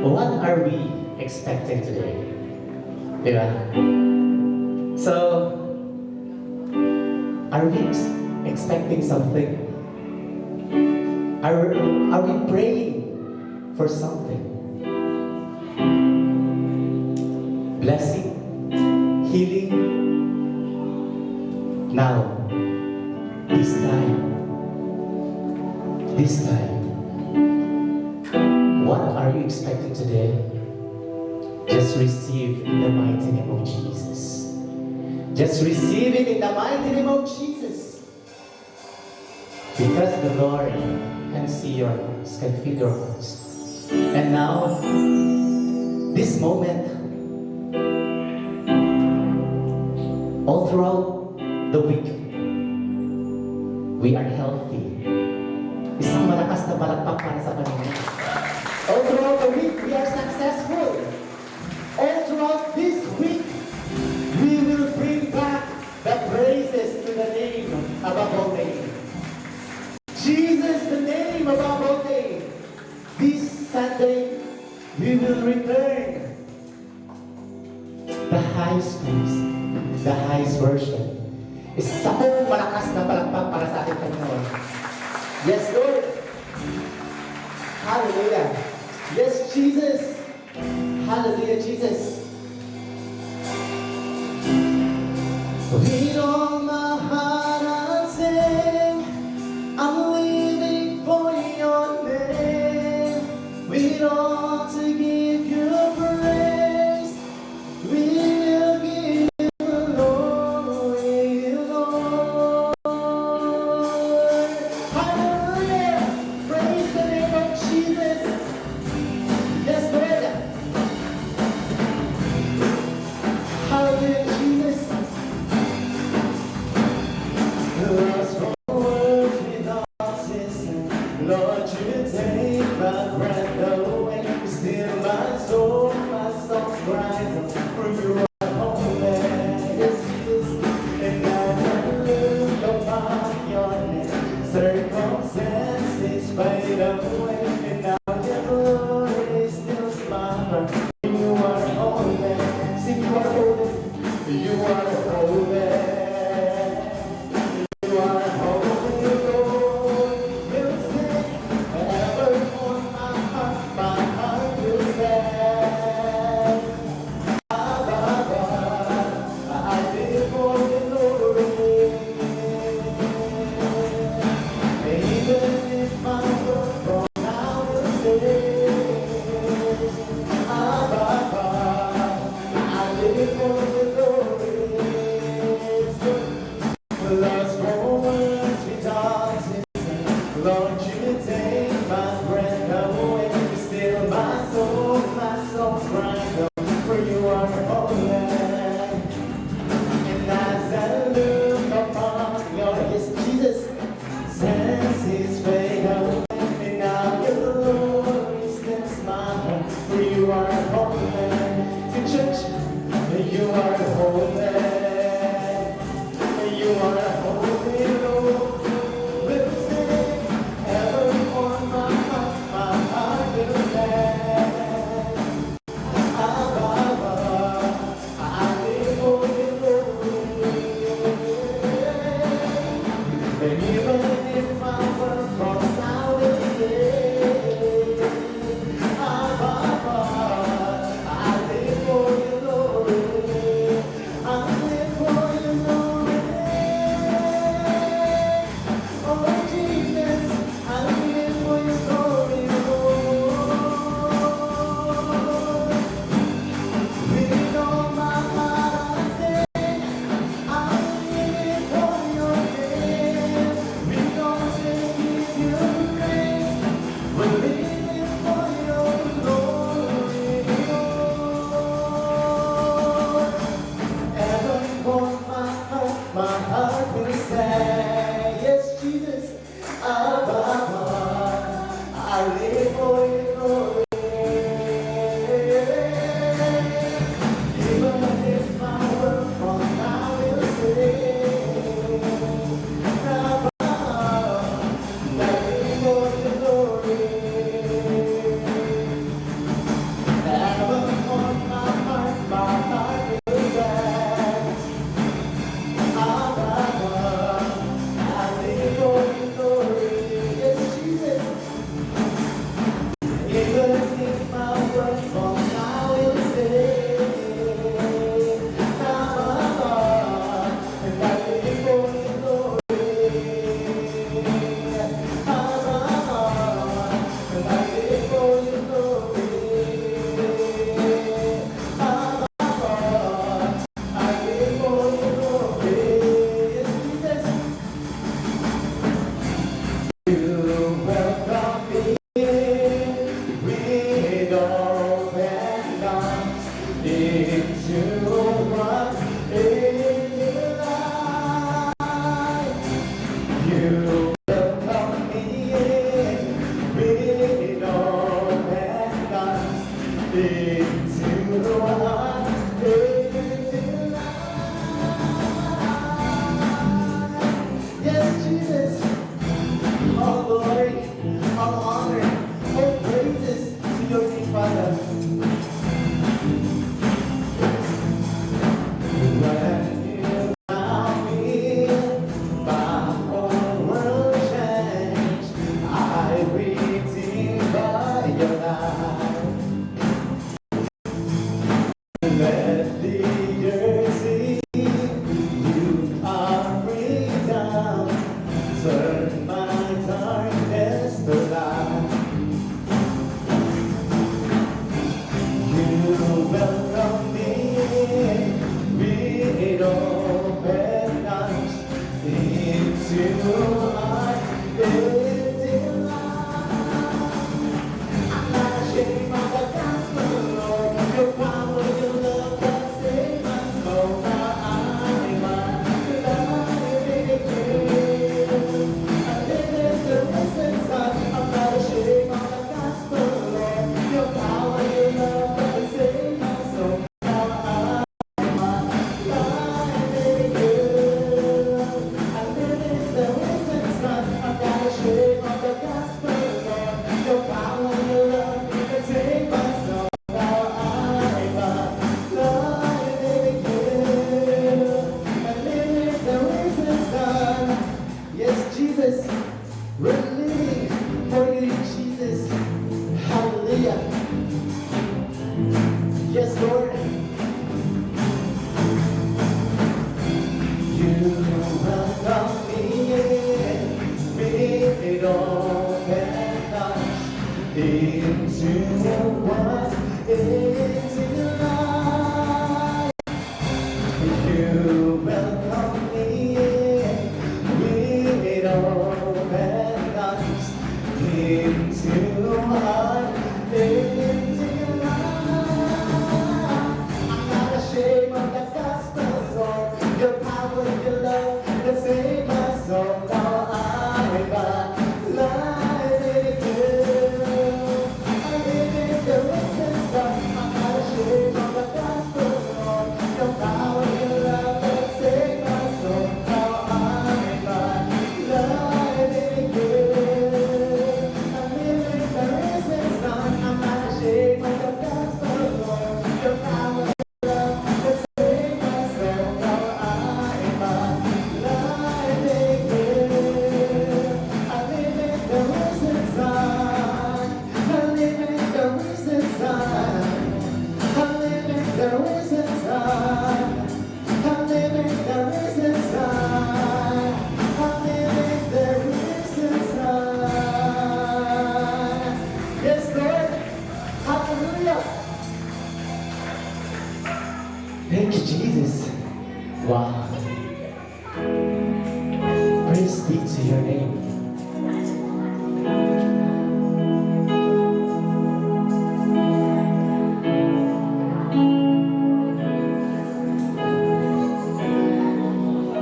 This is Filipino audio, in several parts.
What are we expecting today? Diba? So, are we expecting something? Are we praying for something? Blessing? Healing? Now, this time, what are you expecting today? Just receive in the mighty name of Jesus. Just receive it in the mighty name of Jesus. Because the Lord can see your hearts, can feel your hearts. And now, this moment, all throughout the week, we are healthy. Isang malakas na palakpak para sa Panginoon. All throughout the week, we are successful. All throughout this week, we will bring back the praises to the name above all names. Jesus, the name above all names. This Sunday, we will return the highest praise, the highest worship. Isa pong malakas na palakpak para sa ating Panginoon. Yes, Lord. Hallelujah. Yes, Jesus. Hallelujah, Jesus. With all my heart I'll sing, I'm living for your name. We all to give you praise. We will give you glory, Lord. Hallelujah. Praise the name of Jesus. Yes, Lord. Hallelujah, Jesus. Lost for words without ceasing. Lord, you take my breath away. Still my soul's cries for you are holy. Yes, Jesus. And as I look upon your name, circumstances fade away. And now your glory still smiles. You are holy. Sing, you are holy. You are holy. You are holy, Lord. You say, ever on my heart will stand. Abba, I live for the glory. Even if my world from now will stay. Abba, I live for the glory. Lost for words without ceasing. Lord, you take my breath away. Still my soul's crying out, for you are holy. And as I look upon your, yes, Jesus, senses fade away. And now your glory still smiles, for you are holy. To church, you are holy. You are holy, Lord. We'll sing, ever on my heart will stand. Abba, I live for you, Lord. And even if my world falls out of day, Abba, into one, into life. Yes, Jesus, all glory, all honor, all praises to your name, Father. When you found me, my whole world changed. I redeemed by your life. Let the earth see you are freedom. Turn my darkness to light. You welcome me with open arms into our living life. I'm not ashamed of the gospel, Lord. Your power, your love that saved my soul. Now I'm living again. I live in the risen sun. I'm not ashamed of the gospel, Lord. Your power, your love that saved my soul. Now I'm living again. I live in the risen sun. I'm not ashamed of the gospel, Lord. Your power, your love that saved my soul. Now I'm living again. I live in the risen sun. Yes, Jesus, we're living for you, Jesus. Hallelujah. Yes, Lord. You welcome me in with open arms into one, into life. You welcome me in with open arms into our into life. I'm not ashamed of the gospel, Lord. Your power, your love that saved my soul. Now I'm alive again. I live in the risen sun. I'm not ashamed of the gospel, Lord. Your power, your love that saved my soul. Now I'm alive again. I live in the risen sun. I'm not ashamed of the gospel, Lord. Your power, your love that saved my soul. Now I'm alive again. I live in the risen sun. I live in the risen sun. I live in the risen sun. I live in the risen sun. I live in the risen sun. Yes, Lord. Hallelujah. Thank you, Jesus. Wow. Praise be to your name.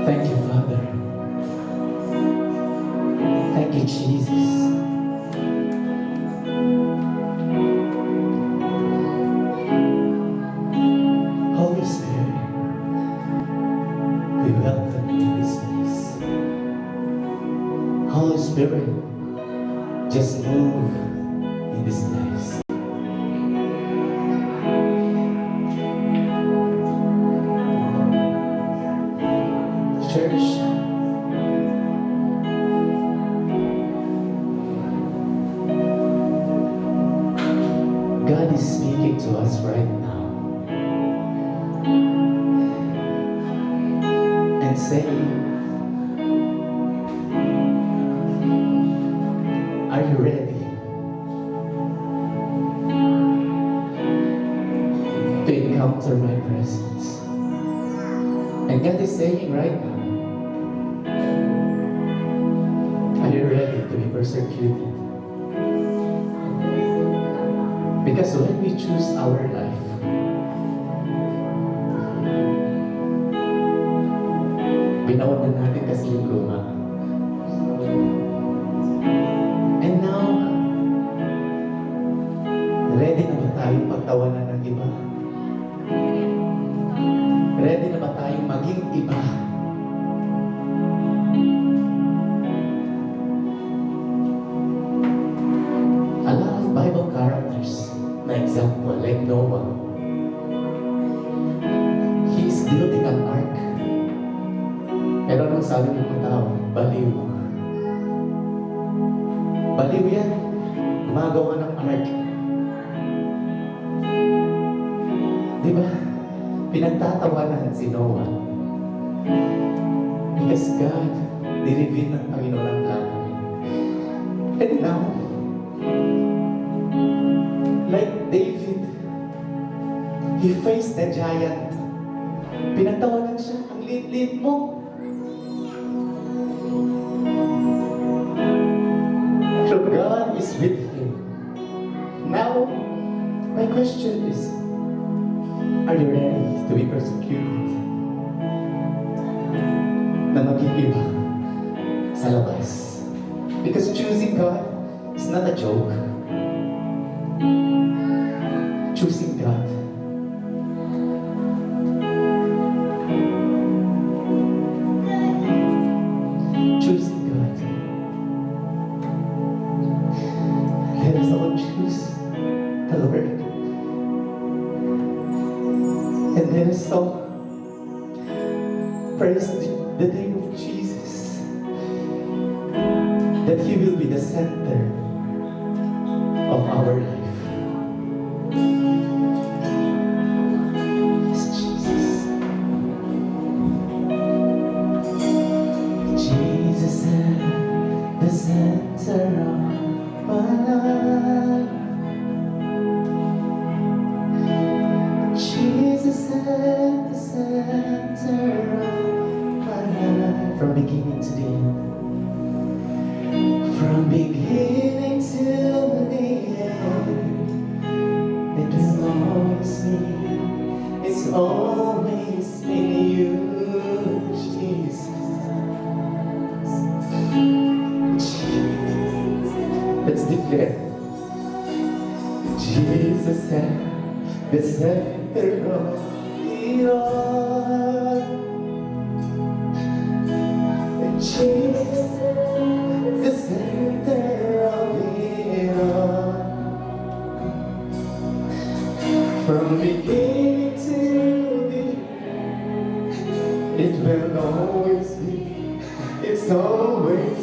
Thank you, Father. Thank you, Jesus. Holy Spirit, we welcome you in this place. Holy Spirit, just move in this place. Church, God is speaking to us right now and saying, are you ready to encounter my presence? And God is saying right now, are you ready to be persecuted? Because when we choose our life, binaon na natin kasi yung luma. And now, ready na ba tayong pagtawanan ng iba? Ready na ba tayong maging iba? A lot of Bible characters, na example, like Noah, he's building an ark. Pero anong sabi ng mga tao? Baliw. Baliw yan. Gumagawa ng ark. Diba? Pinagtatawanan si Noah. Because God, nireveal ng Panginoon ang plano. And now, like David, he faced the giant. Pinagtawanan siya, ang liit-liit mo. So God is with him. Now, my question is, are you ready to be persecuted? Na mag-iiba sa labas. Because choosing God is not a joke. Choosing God. Choosing God. Let us all choose the Lord. And let us all praise the name of Jesus, that He will be the center of our life. Yes, Jesus. Jesus at the center of my life. Jesus at the center of my life. From beginning to the end. From beginning to the end. It will always be. It's always been you, Jesus. Let's declare. Jesus at the center of it all. Jesus, the center of it all. From beginning to the end, it will always be. It's always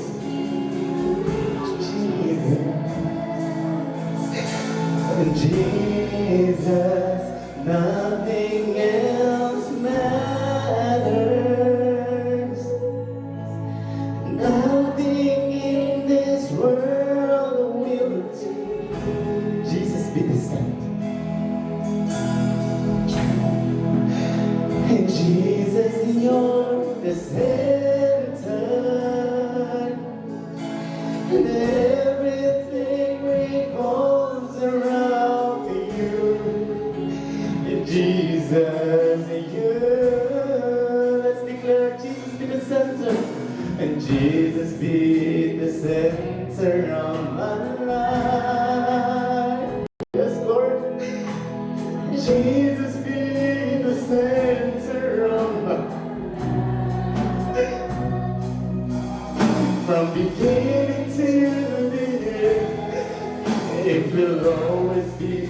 Jesus. And Jesus, nothing else matters. Nothing in this world will do. Jesus be the center. And Jesus, you're the center. And everything revolves around you. Jesus, you. Let's declare Jesus be the center. And Jesus be the center of my life. Yes, Lord. Jesus be the center of my life. From beginning to the end, it will always be.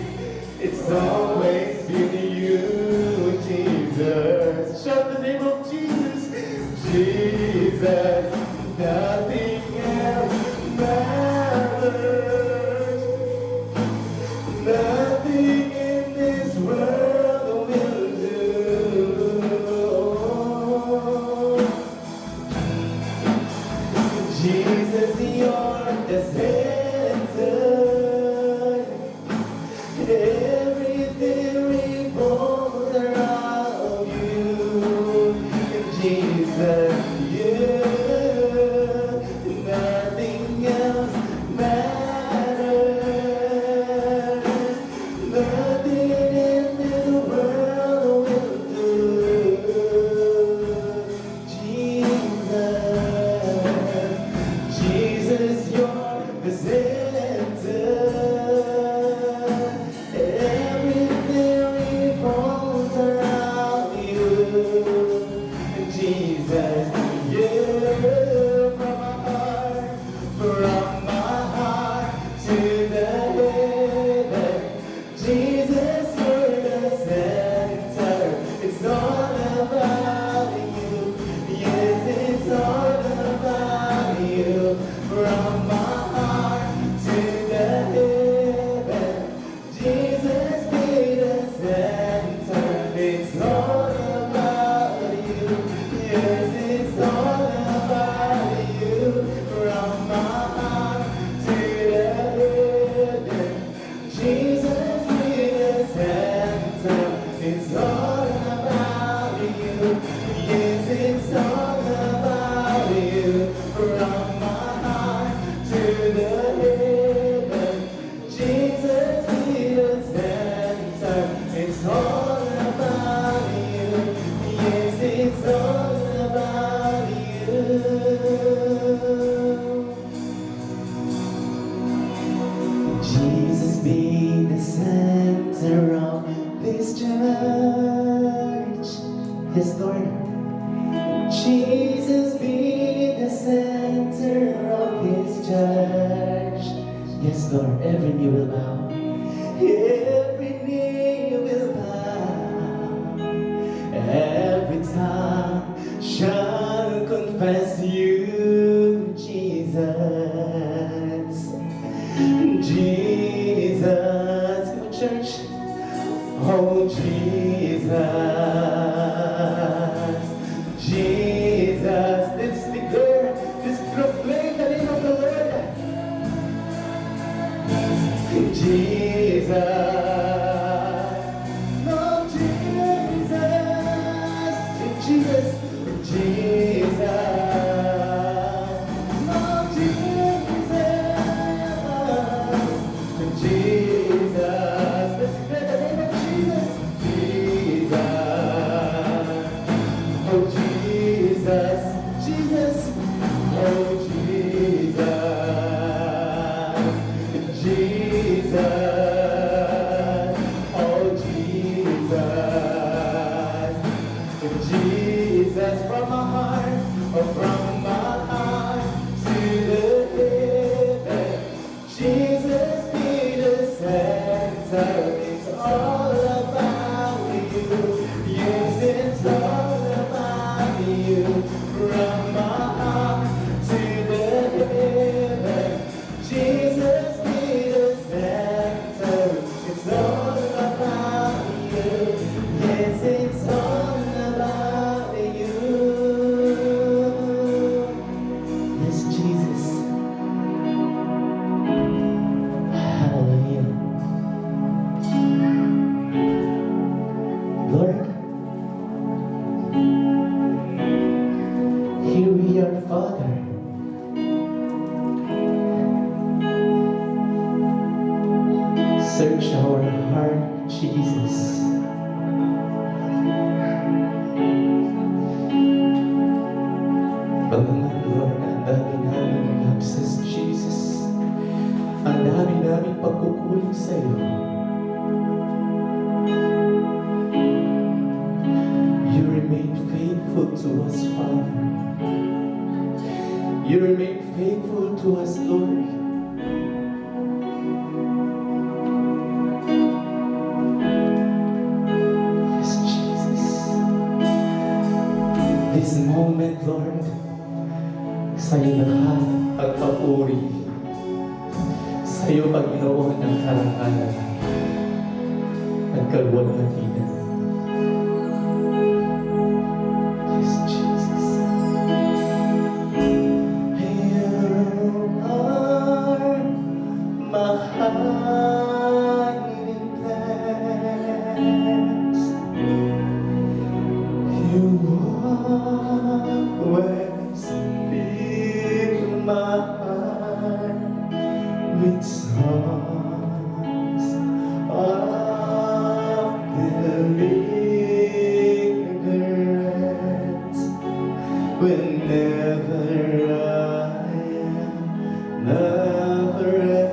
It's always been you, Jesus. Shout the name of Jesus. Jesus, nothing else matters. Nothing in this world will do. Jesus, you're the center. Everything Jesus, you're the center. It's all about you. Yes, it's all about you. From my heart to the heaven, Jesus be the center. It's all about you. Yes, it's all about you. From my heart to the heaven, Jesus be the center. It's all about you. Yes, it's all about you. From my heart to the heaven, Jesus be the center. It's all about you. Yes, it's all about you. Jesus be the center of this church. Yes, Lord. Jesus be the center of this church. Yes, Lord. Every knee will bow. Every knee will bow. Every tongue shall confess you, Jesus. Jesus, come on, church. Oh, Jesus. Jesus, let's declare, let's proclaim the name of the Lord. Jesus. No, Jesus. Jesus. Jesus. No, Jesus. Jesus. Let's declare the name of Jesus. Jesus. Oh, Jesus. Jesus. Oh, Jesus. Jesus. Oh, Jesus. Jesus. From my heart, oh, from my heart to the heaven, Jesus be the center. It's all about you. Yes, it's all about you. From my heart to the heaven, Jesus be the center. It's all about you. Yes, it's all about you. Yes, Jesus. Hallelujah. Lord, here we are, Father. Search our heart, Jesus. Bagaman, Lord, ang dami namin lapses, Jesus. Ang dami namin pagkukuling sa iyo. You remain faithful to us, Father. You remain faithful to us, Lord. Yes, Jesus. This moment, Lord, sa'yo lahat ang papuri. Sa'yo, Panginoon, ang karangalan at kalwalhatian. Yes, Jesus. You are my hiding place. You always fill my heart with songs of deliverance. Whenever I am afraid,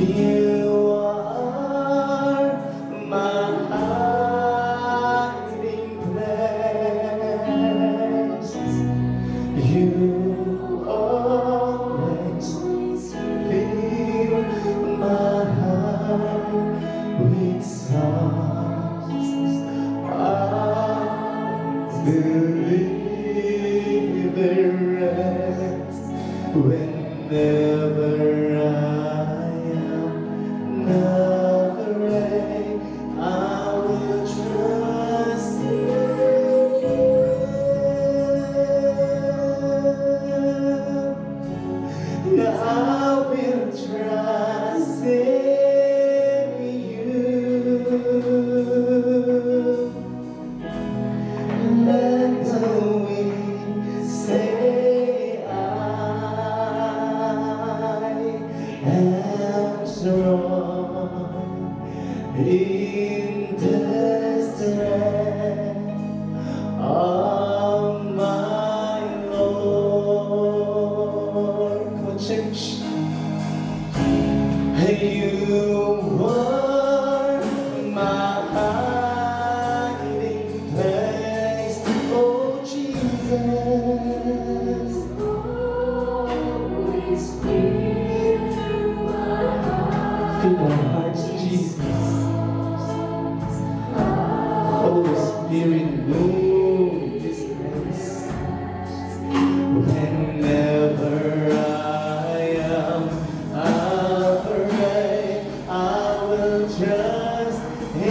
you are my hiding place. You always Whenever I am not afraid, I will trust you. I will trust in you. Let the wind say am strong in the strength of my Lord. Come on, church. You are my hiding place, oh Jesus. Always fill my heart. Fill our hearts, Jesus. Holy Spirit, move in this place. Whenever I am afraid, I will trust in you.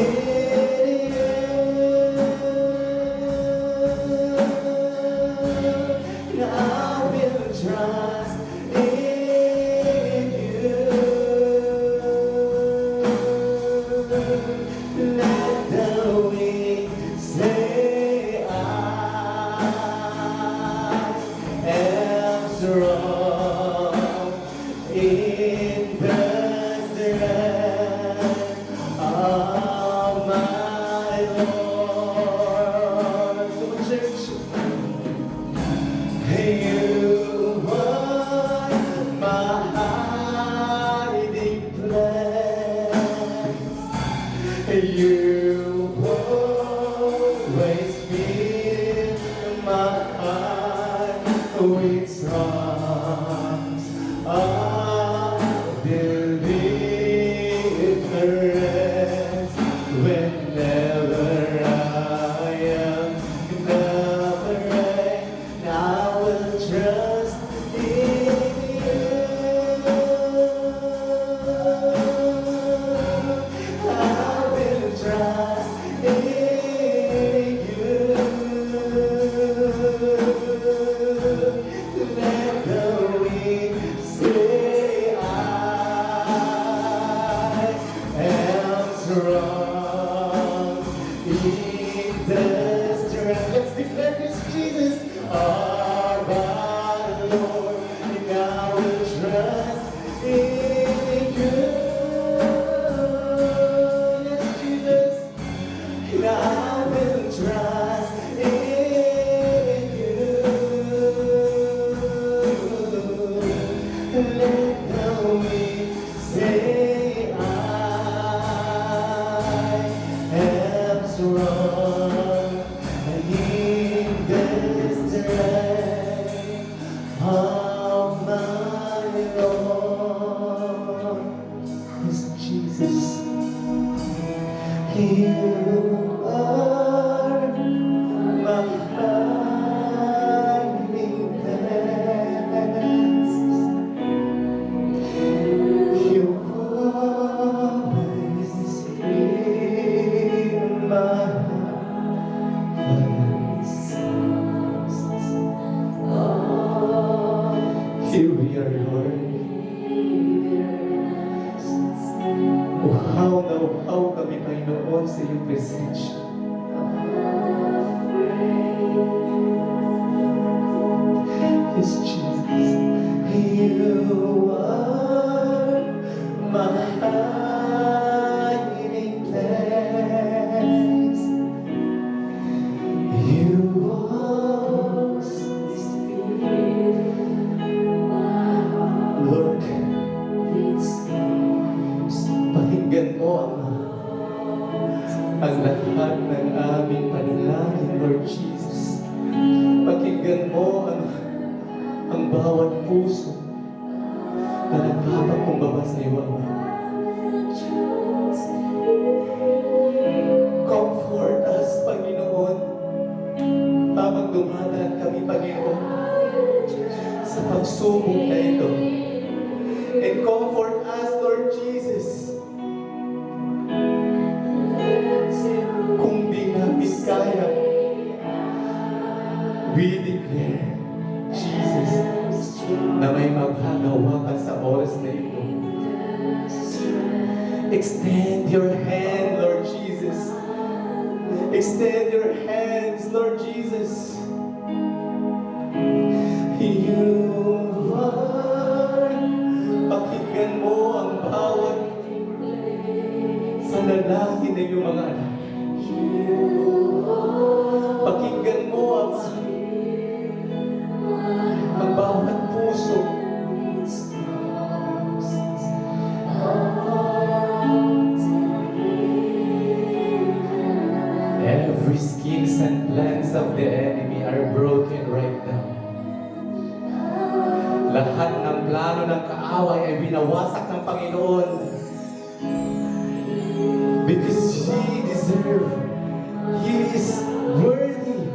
I will trust in you. Let the wind say I am strong in the strength of my Lord. Come on, church. You are my hiding place. You always fill my heart with songs of deliverance. Whenever I am afraid, I will trust in you. I will trust in you. Let the wind say I am strong in the strength. Let's declare this, Jesus, our Lord, and I will trust in you. Yes, Jesus, and I will trust in you. Let the wind say I am strong in the strength of my Lord. Yes, Jesus. You are my hiding place. You always fill my heart. Here we are, Lord. How kami, Panginoon, sa iyong presensya. Yes, Jesus. You are my hiding place. You always Lord, pakinggan mo ang lahat ng aming panalangin, Lord Jesus. Pakinggan mo ang bawat puso na nagpapakumbaba sa iyo, Ama. Comfort us, Panginoon, habang dumadaan kami, Panginoon, sa pagsubok na ito. comfort us, Lord Jesus. Kung di namin kaya, we declare, Jesus, na may maghagawa ka sa oras na ito. Extend your hand, Lord Jesus. Extend your hands, Lord Jesus. You are, pakinggan mo ang bawat panalangin ng iyong mga anak. Pakinggan mo ang bawat puso. Every schemes and plans of the enemy are broken right now. Lahat ng plano ng kaaway ay binawasak ng Panginoon. Because He deserves, He is worthy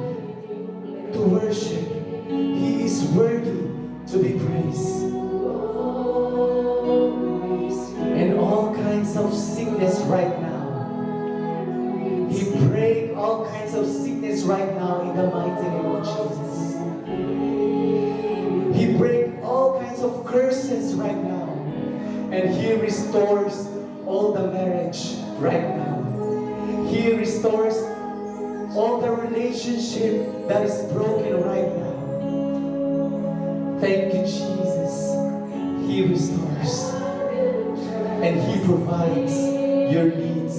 to worship. He is worthy to be praised. And all kinds of sickness right now, He break all kinds of sickness right now in the mighty name of Jesus. He break all kinds of curses right now. And He restores all the marriage right now. He restores all the relationship that is broken right now. Thank you, Jesus. He restores. And He provides your needs.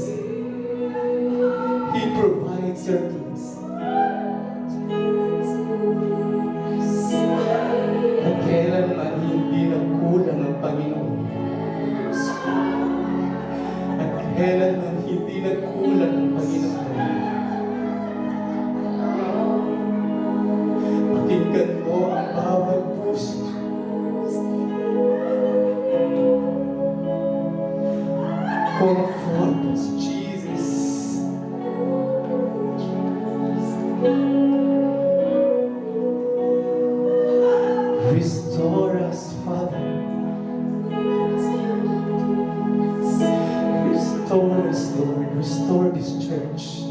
He provides your needs. At kailanman hindi nagkulang ang Panginoon. At kailanman hindi nagkulang ang Panginoon. Pakinggan mo ang bawat puso. Comfort us, Jesus. Restore us, Father. Restore us, Lord. Restore this church.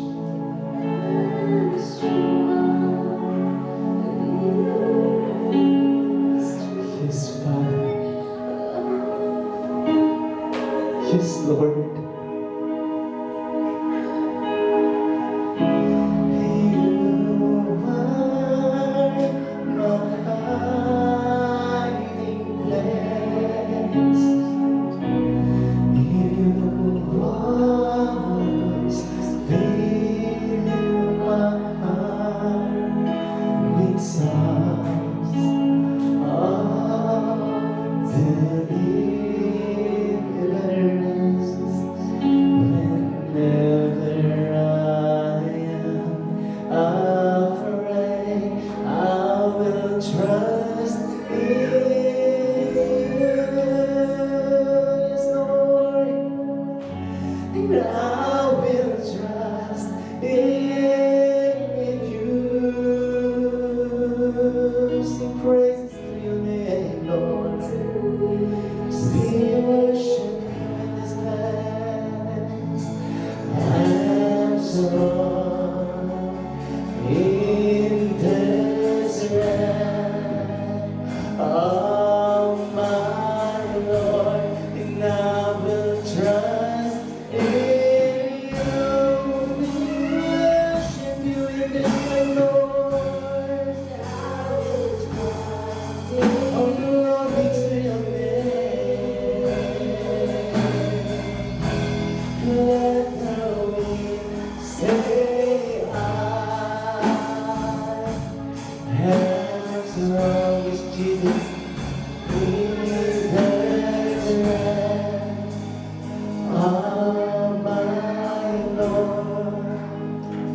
Yes, Father. Yes, Lord.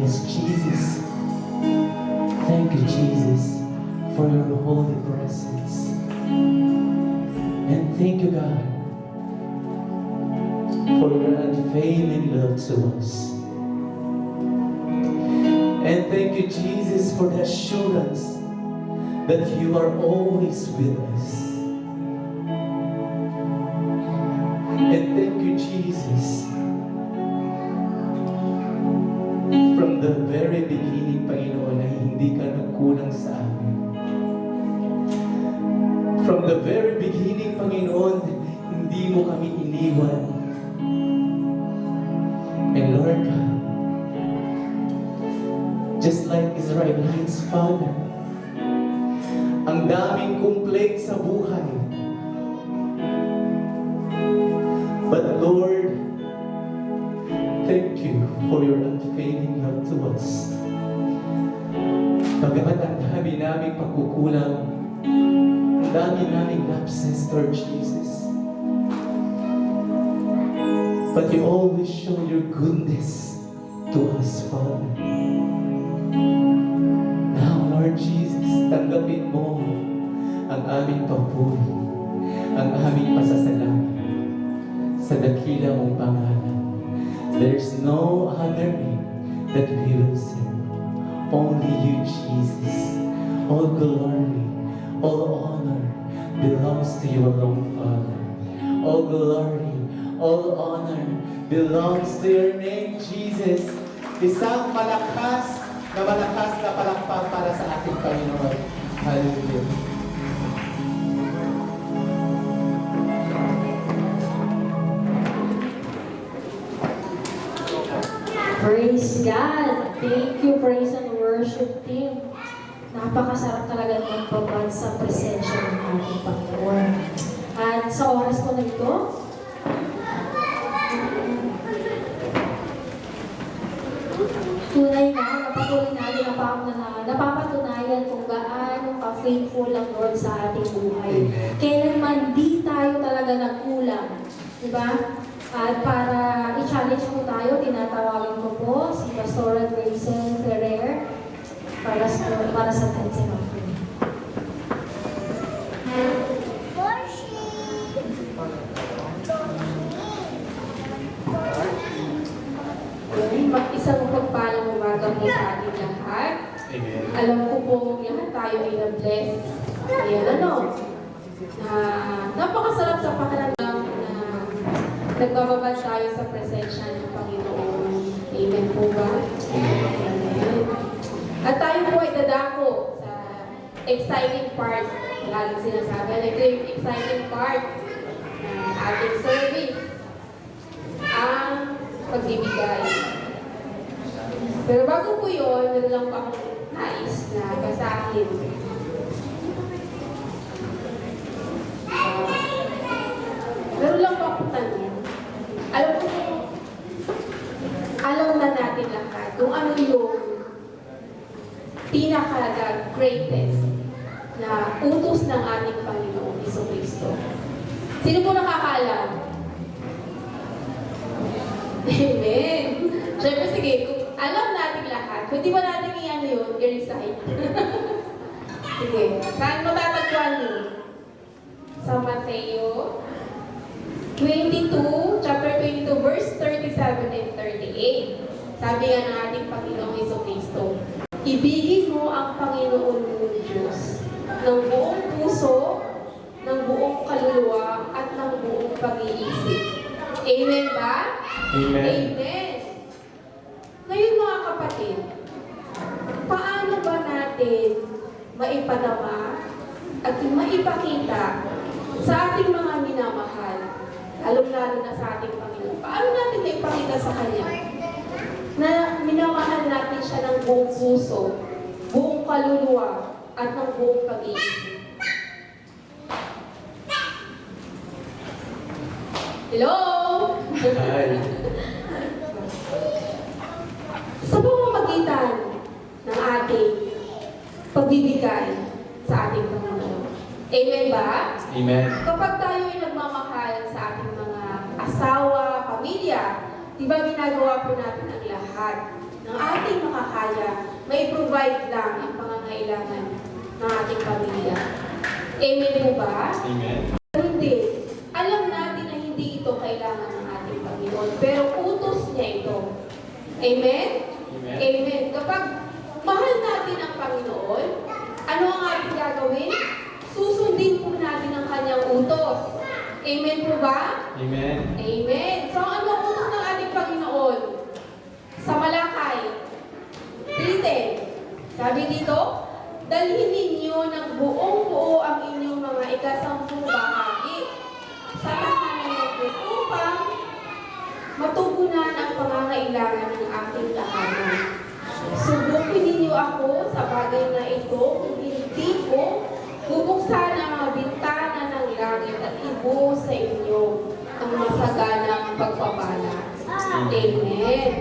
Yes, Jesus. Thank you, Jesus, for your holy presence. And thank you, God, for your unfailing love to us. And thank you, Jesus, for the assurance that you are always with us. And thank you, Jesus. From the very beginning, Panginoon, ay hindi ka nagkulang sa amin. From the very beginning, Panginoon, hindi mo kami iniwan. And Lord God, just like Israelites, Father, ang daming complaint sa buhay. But Lord, thank you for your unfailing love to us. Bagamat ang dami naming pagkukulang, ang dami naming lapses, Lord Jesus. But you always show your goodness to us, Father. Now, Lord Jesus, tanggapin mo ang aming papuri, ang aming pasasalamat sa dakila mong pangalan. There's no other name that we will sing. Only you, Jesus. All glory, all honor belongs to you alone, Father. All glory, all honor belongs to your name, Jesus. Isang malakas na palakpak para sa ating Panginoon. Hallelujah. Praise God! Thank you, praise and worship team. Napakasarap talaga magpabad sa presensya ng ating Panginoon. At sa oras ko na ito, tunay na, napatuloy natin napapatunayan kung gaano ka-faithful ang Lord sa ating buhay. Kailanman di tayo talaga nagkulang. Diba? At para i-challenge po tayo, tinatawagin ko po si Pastora Grayson Ferrer para sa Tansin of Prayer. Isang pagpalang umaga po sa ating lahat. Amen. Alam ko po lahat tayo ay na-bless. Ayan, napakasarap sa pakiramdam na nagbababad tayo sa presensya ng Panginoon. Amen po ba? Amen. At tayo po ay dadako sa exciting part. Laging sinasabi, ito yung exciting part ng ating service. Ang pagbibigay. Pero bago po yun, meron lang po akong nais na basahin. Meron lang po akong tanong. Alam na natin lahat kung ano yung pinaka-greatest na utos ng ating Panginoon Jesucristo. Sino po nakakaalam? Amen. Siyempre, sige, kung alam natin lahat, kung di ba natin i-ano yun, i-recite. Sige, saan matatagpuan yun? Sa Mateo 22, chapter 22, verse 37 and 38. Sabi nga ng ating Panginoong Jesucristo, ibigin mo ang Panginoon mong Diyos ng buong puso, ng buong kaluluwa, at ng buong pag-iisip. Amen ba? Amen. Amen. Ngayon mga kapatid, paano ba natin maipadama at maipakita sa ating mga minamahal, lalong-lalo na sa ating Panginoon, paano natin maipakita sa Kanya na minamahal natin siya ng buong puso, buong kaluluwa, at ng buong pag-iisip? Hello? Hi. Sa pamamagitan ng ating pagbibigay sa ating Panginoon. Amen ba? Amen. Kapag tayo ay nagmamahal sa ating mga asawa, pamilya, di ba ginagawa po natin ang lahat ng ating makakaya, may provide lang ang pangangailangan ng ating pamilya. Amen po ba? Amen. Hindi. Alam natin na hindi ito kailangan ng ating Panginoon, pero utos niya ito. Amen? Amen. Amen. Kapag mahal natin ang Panginoon, ano ang ating gagawin? Susundin po natin ang kanyang utos. Amen po ba? Amen. Amen. So, ano ang utos ng ating Panginoon? Sa Malakay 3:10. Sabi dito, dalhin ninyo ng buong-buo ang inyong mga ikasampung bahagi sa tahanan ng Diyos upang matugunan ang pangangailangan ng aking tahanan. Subukin ninyo ako sa bagay na ito kung hindi ko bubuksan ang mga bintana ng langit at ibuhos sa inyo ang masaganang pagpapala. Amen.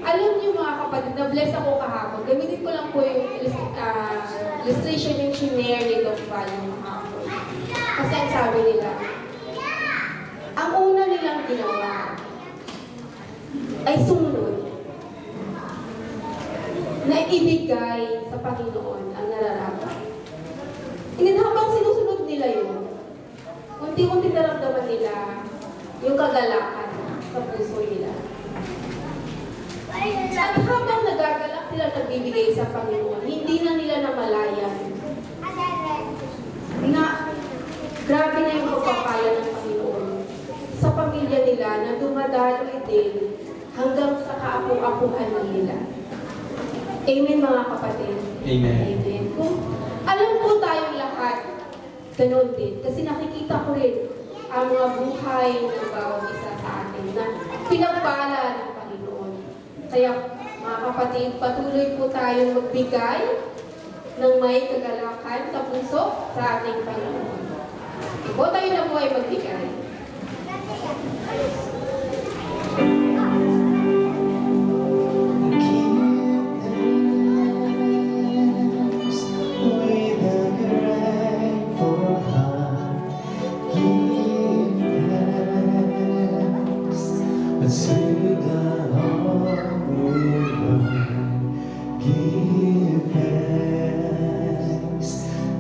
Alam niyo mga kapatid, na-bless ako kahapon. Gamitin ko lang po yung illustration yung shinare ni Doc Value kahapon. Kasi ang sabi nila, ang una nilang ginawa ay sumunod na ibigay sa Panginoon ang nararapat. And then habang sinusunod nila yun, unti-unti naramdaman nila yung kagalakan sa puso nila. At habang nagagalak sila nagbibigay sa Panginoon, hindi na nila namalayan na grabe na yung pagpapala ng Panginoon sa pamilya nila na dumadaloy din hanggang sa kaapu-apuhan nila. Amen mga kapatid. Amen. Amen. Kung alam po tayong lahat, ganun din. Kasi nakikita ko rin ang mga buhay ng bawat isa sa atin na pinagpala ng Panginoon. Kaya mga kapatid, patuloy po tayong magbigay ng may kagalakan sa puso sa ating Panginoon. Ikaw tayo na po ay magbigay.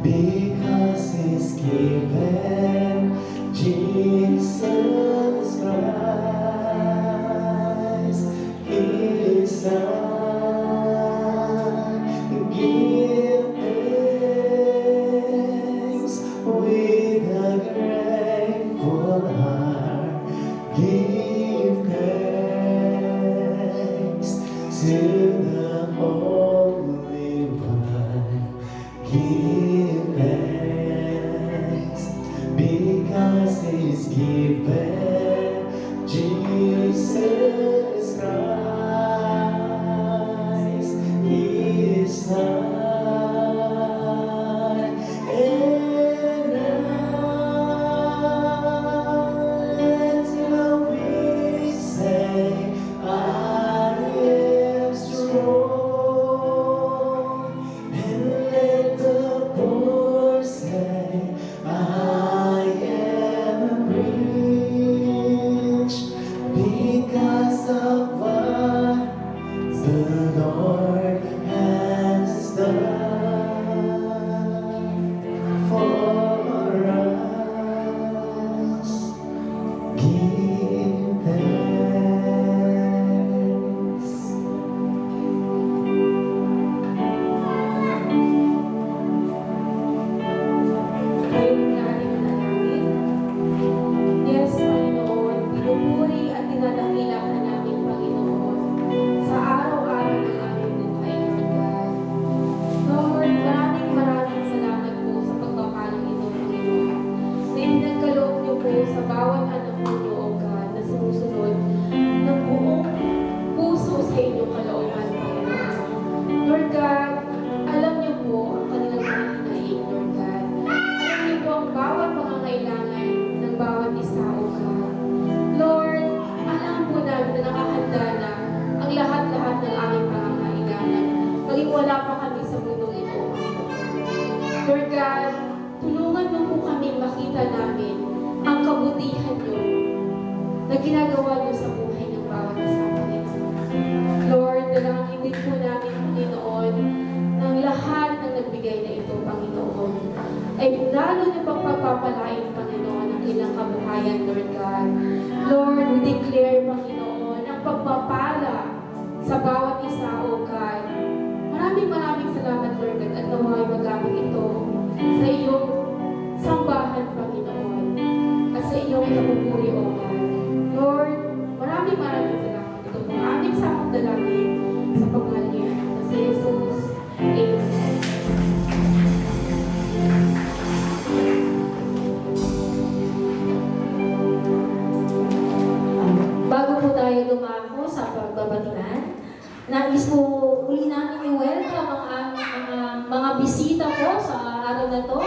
Because He's given Jesus Christ, His Son. Give thanks with a grateful heart. Give thanks to the Holy One. Give thanks because He's given Jesus Christ, His Son. And now we say, I am strong. And let the poor say, I am rich because of what the Lord has done for us. Give thanks. Ngayon na ating manalangin. Yes, Panginoon, pinupuri at dinadakila ka namin, Panginoon, sa araw-araw ng aming buhay, Lord God. Lord, maraming salamat po sa pagpapalang ito, Panginoon, na pinagkaloob niyo po sa bawat anak ninyo, O God, na sumusunod ng buong puso sa inyong kalooban, Panginoon. Lord God, alam niyo po ang kanilang mga hinaing, Lord God. Alam niyo po ang bawat pangangailangan ng bawat isa, O God. Lord, alam po namin na nakahanda na ang lahat-lahat ng aming pangangailangan. Maging wala pa kami sa mundo ito, Panginoon. Lord God, tulungan mo po kami makita namin ang kabutihan niyo na ginagawa niyo sa buhay ng bawat isa, Panginoon. Lord, dalangin din po namin, Panginoon, ng lahat ng nagbigay na ito, Panginoon, ay lalo niyo pagpapalain, Panginoon, ang ilang kabuhayan, Lord God. Lord, we declare, Panginoon, ang pagpapala sa bawat isa, O God. Maraming salamat, Lord God, at naway magamit ito sa iyong sambahan, Panginoon. At sa sa inyong napupuri, O God. Lord, maraming salamat. Ito po aming samang dalangin sa pangalan niya na si Jesus. Amen. Bago po tayo dumako sa pagbabatian, nais po uli namin i-welcome ang mga bisita po sa araw na to.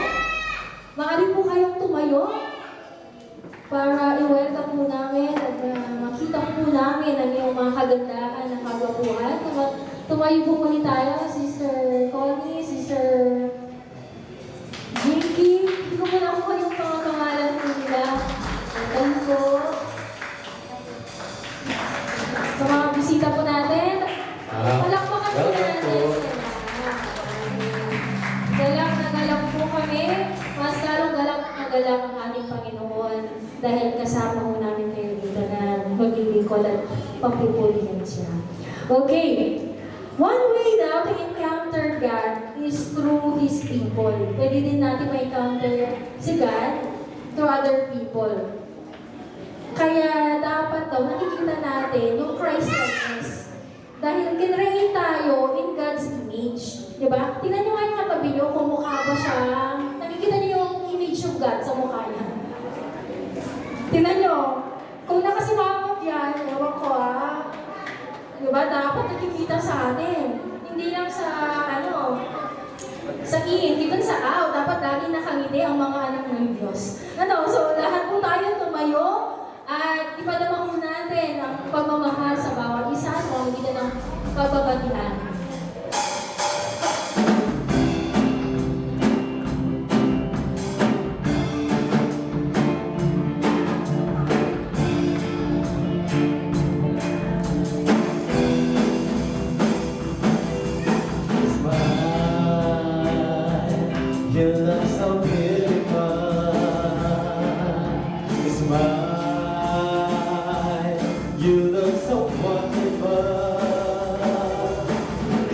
Maaari po kayong tumayo para i-welcome po namin at makita po namin ang iyong mga kagandahan ng kagwapuhan. Tumayo po muli tayo, Sister Connie, Sister Jinky. Hindi ko muna ako yung pangalan po nila. Welcome po. Sa mga bisita po natin, palakpakan po natin. Galak na galak po kami. Mas lalong galak na galak ang ating Panginoon dahil kasama po namin kayo dito na maglilingkod at pagpupulihan siya. Okay. One way now to encounter God is through His people. Pwede din natin ma-encounter si God through other people. Kaya dapat daw nakikita natin yung Christ-likeness. Dahil kinrain tayo in God's image. Diba? Tingnan nyo nga yung katabi nyo kung mukha ba siya. Nakikita nyo yung image of God sa mukha niya. Tingnan nyo. Kung nakasimangot yan, ewan ko diba? Dapat nakikita sa atin. Hindi lang sa sa in, even sa out. Dapat lagi nakangiti ang mga anak ng Diyos. So lahat po tayo tumayo. At ipadama po natin ang pagmamahal sa bawat isa sa pamamagitan ng pagbabatian. You look so beautiful. Smile. You look so wonderful.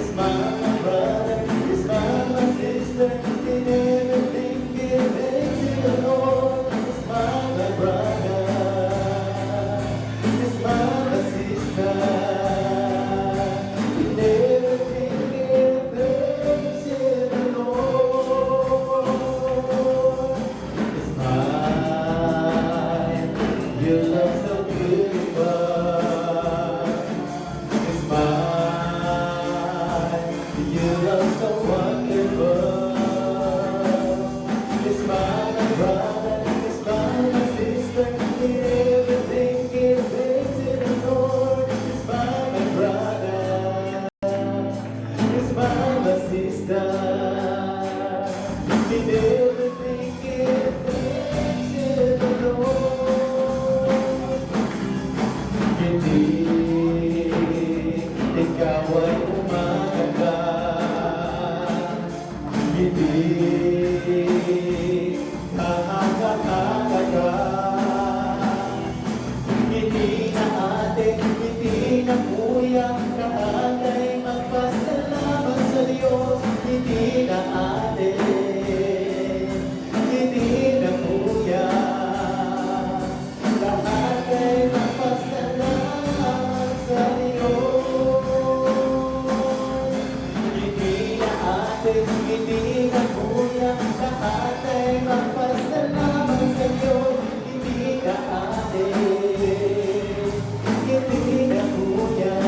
Smile, my brother. Smile, my sister. In everything, give it to the Lord. Smile, my brother. Smile, my sister. In everything, give it to the Lord. Smile. You look so beautiful. Smile. You look so wonderful. Smile, my brother. Smile, my sister. In everything, give it to the Lord. Smile, my brother. Smile, my sister. In everything, give it to the Lord. Hindi ikaw ay umaganda. Hindi nakakakaka ka. Hindi na ate, hindi na kuya, lahat ay magpasalamat sa Diyos. Hindi na ate, hindi na kuya, lahat ay magpasalamat sa Diyos. Hindi na ate, hindi na kuya, lahat ay magpasalamat sa Diyos. Hindi na ate, hindi na kuya,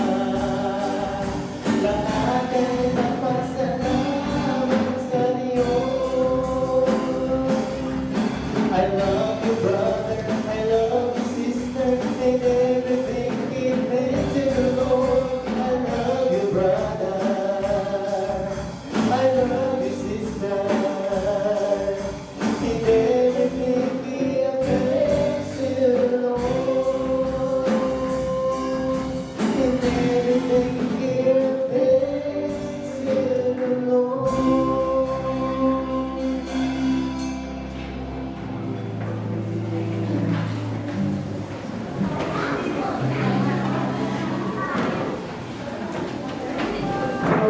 lahat ay magpasalamat sa Diyos. I love you, brother. I love you, sister. And everything give it to the Lord. I love you, brother. I love you, sister. And everything give it to the Lord. And everything give it to the Lord.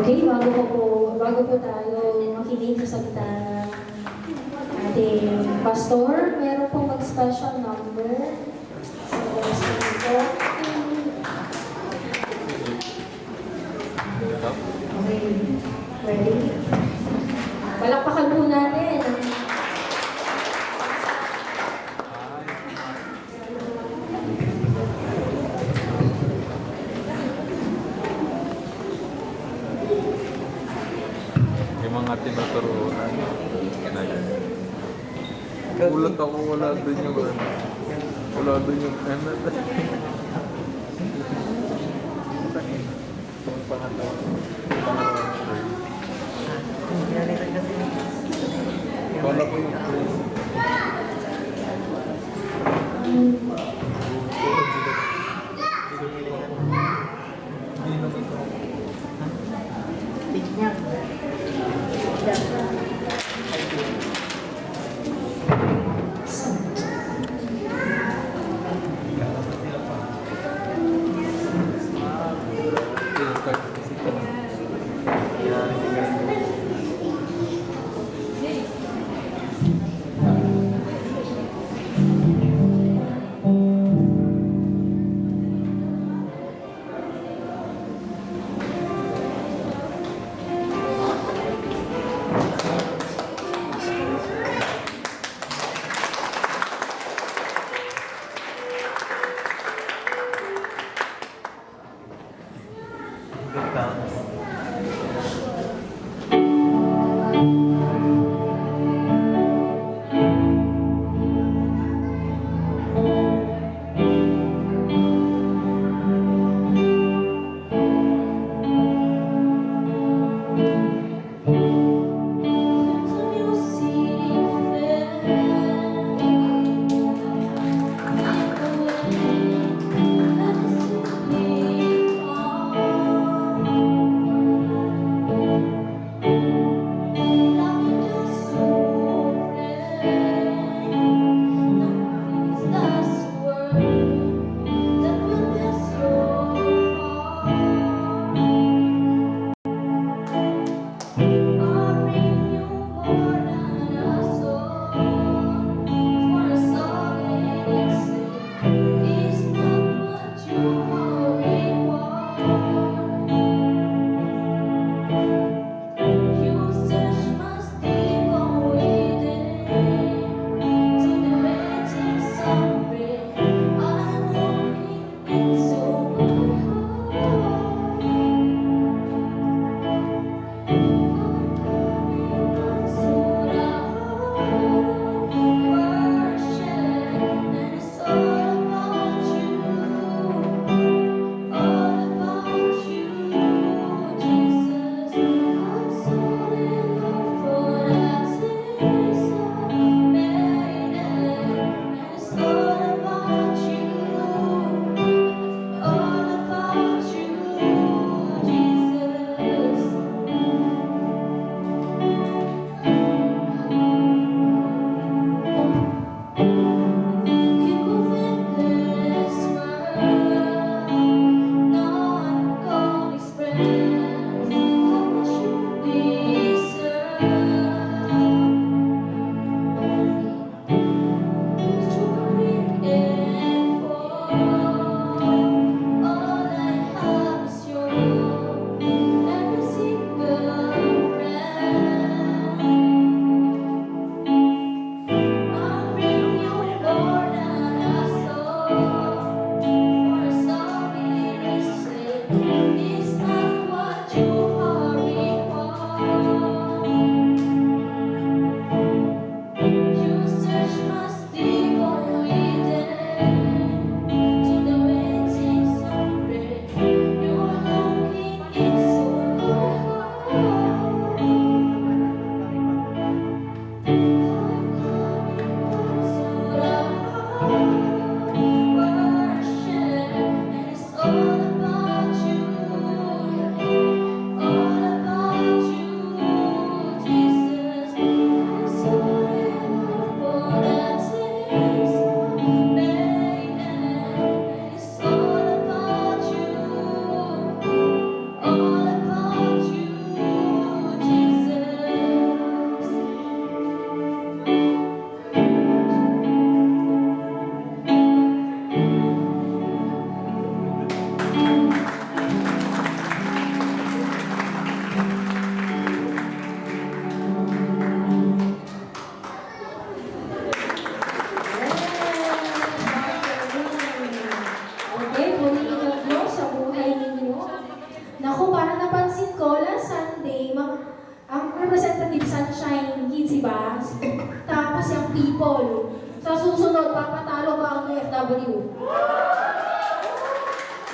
Okay, bago po tayo makinig sa salita ng ating Pastor, meron pong mag-special number. So, sige po. Okay. Ready? Palakpakan po natin. Yung mga tinuturuan. Ulat ako, wala doon yung ano. Wala doon yung ano. Yung pangalawang phrase. Wala ko yung phrase.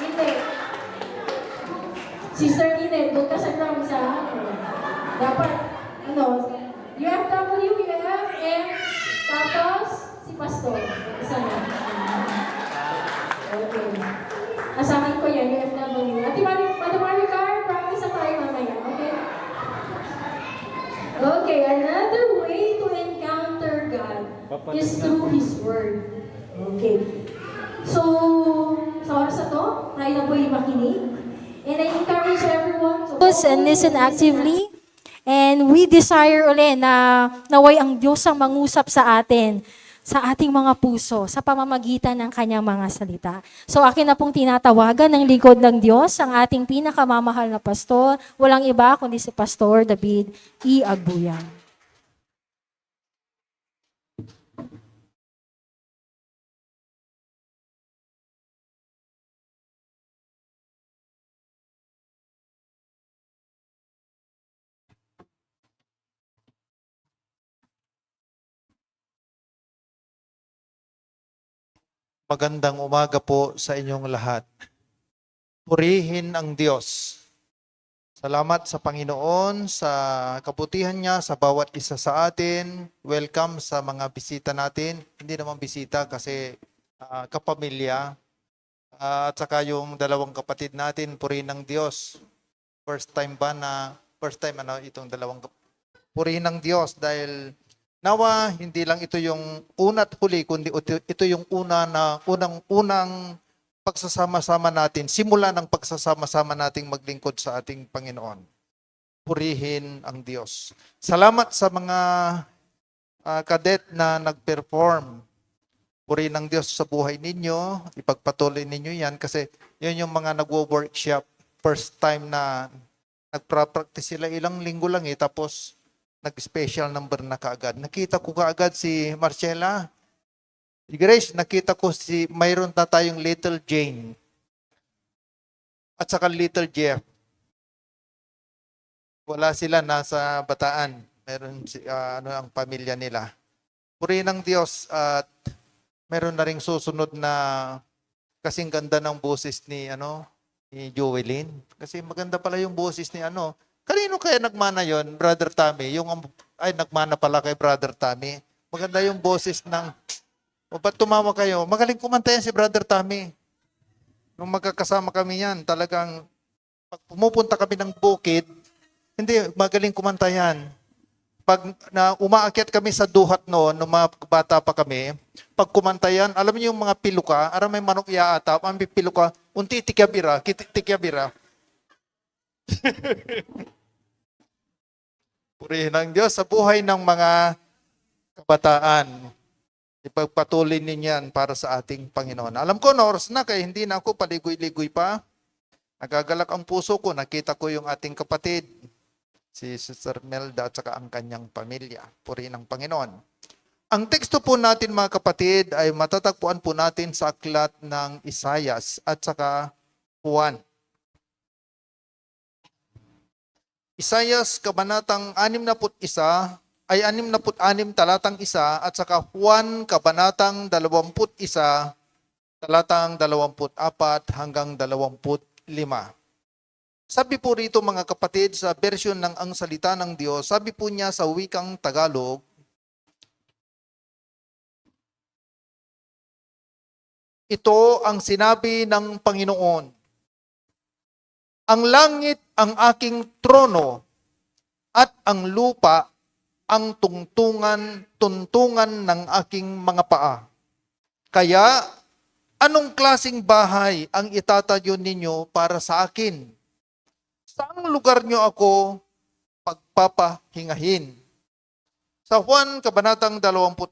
Hindi. Sister Ine, doon ka sa ground sa dapat, UFW, UFM, tapos si Pastor. Isa na. Okay. Asahan ko yan, UFW. Ate Maricar, practice na tayo mamaya, okay? Okay, another way to encounter God is through His Word. Okay. So, sa oras na to, tayo na po yung makinig. And I encourage everyone to And listen actively. And we desire ulit na naway ang Diyos ang mangusap sa atin, sa ating mga puso, sa pamamagitan ng kanyang mga salita. So akin na pong tinatawagan ng lingkod ng Diyos, ang ating pinakamamahal na pastor, walang iba kundi si Pastor David E. Agbuyan. Magandang umaga po sa inyong lahat. Purihin ang Diyos. Salamat sa Panginoon, sa kabutihan niya, sa bawat isa sa atin. Welcome sa mga bisita natin. Hindi naman bisita kasi kapamilya. At saka yung dalawang kapatid natin, purihin ang Diyos. First time itong dalawang purihin ang Diyos dahil nawa, hindi lang ito yung una at huli, kundi ito yung unang pagsasama-sama natin, simula ng pagsasama-sama nating maglingkod sa ating Panginoon. Purihin ang Diyos. Salamat sa mga kadet na nag-perform. Purihin ang Diyos sa buhay ninyo. Ipagpatuloy ninyo yan kasi yun yung mga nagwo-workshop. First time na nagpa-practice sila, ilang linggo lang tapos nag-special number na kaagad. Nakita ko kaagad si Marcela. Grace, nakita ko mayroon na tayong Little Jane. At saka Little Jeff. Wala sila, nasa Bataan. Meron ang pamilya nila. Purihin ng Diyos at meron na ring susunod na kasing ganda ng boses ni Joelyn. Kasi maganda pala yung boses ni Kanino kaya nagmana yon, Brother Tommy? Nagmana pala kay Brother Tommy. Maganda yung boses ng... O ba't tumawa kayo? Magaling kumanta yan si Brother Tommy. Nung magkakasama kami yan, talagang pag pumupunta kami ng bukid, hindi, magaling kumanta yan. Pag umaakyat kami sa duhat noon, nung mga bata pa kami, pag kumanta yan, alam niyo yung mga piluka, may manok iaatap, ang piluka, unti tikyabira, tikyabira. Purihin ang Diyos sa buhay ng mga kabataan. Ipagpatuloy ninyo yan para sa ating Panginoon. Alam ko na oras na kaya hindi na ako paligoy-ligoy pa. Nagagalak ang puso ko. Nakita ko yung ating kapatid, si Sister Melda at saka ang kanyang pamilya. Purihin ang Panginoon. Ang teksto po natin mga kapatid ay matatagpuan po natin sa aklat ng Isaias at saka Juan. Isaias kabanatang 61 ay 66 talatang 1 at saka Juan kabanatang 21 talatang 24 hanggang 25. Sabi po rito mga kapatid sa version ng Ang Salita ng Diyos, sabi po niya sa wikang Tagalog, ito ang sinabi ng Panginoon. Ang langit ang aking trono at ang lupa ang tuntungan ng aking mga paa. Kaya, anong klasing bahay ang itatayo ninyo para sa akin? Saang lugar nyo ako pagpapahingahin? Sa Juan, kabanatang 21,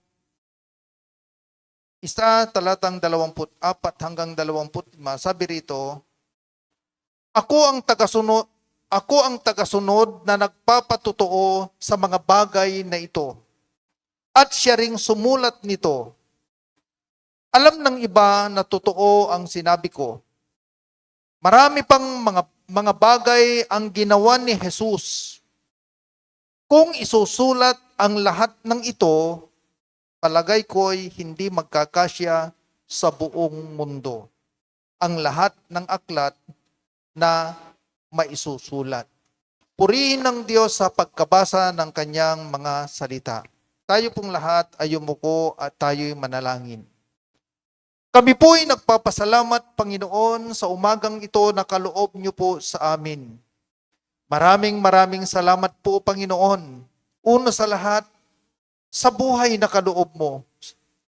talatang 24 hanggang 25, sabi rito, Ako ang tagasunod na nagpapatotoo sa mga bagay na ito. At siya ring sumulat nito. Alam ng iba na totoo ang sinabi ko. Marami pang mga bagay ang ginawa ni Jesus. Kung isusulat ang lahat ng ito, palagay ko'y hindi magkakasya sa buong mundo ang lahat ng aklat na maisusulat. Purihin ng Diyos sa pagkabasa ng kanyang mga salita. Tayo pong lahat ay yumuko at tayo'y manalangin. Kami po'y nagpapasalamat, Panginoon, sa umagang ito na kaloob niyo po sa amin. Maraming salamat po, Panginoon. Una sa lahat, sa buhay na kaloob mo,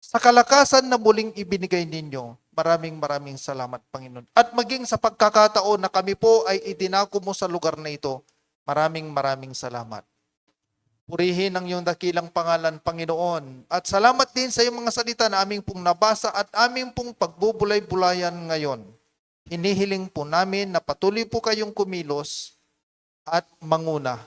sa kalakasan na muling ibinigay ninyo. Maraming salamat, Panginoon. At maging sa pagkakataon na kami po ay idinako mo sa lugar na ito, maraming salamat. Purihin ang iyong dakilang pangalan, Panginoon. At salamat din sa iyong mga salita na aming pong nabasa at aming pong pagbubulay-bulayan ngayon. Hinihiling po namin na patuloy po kayong kumilos at manguna.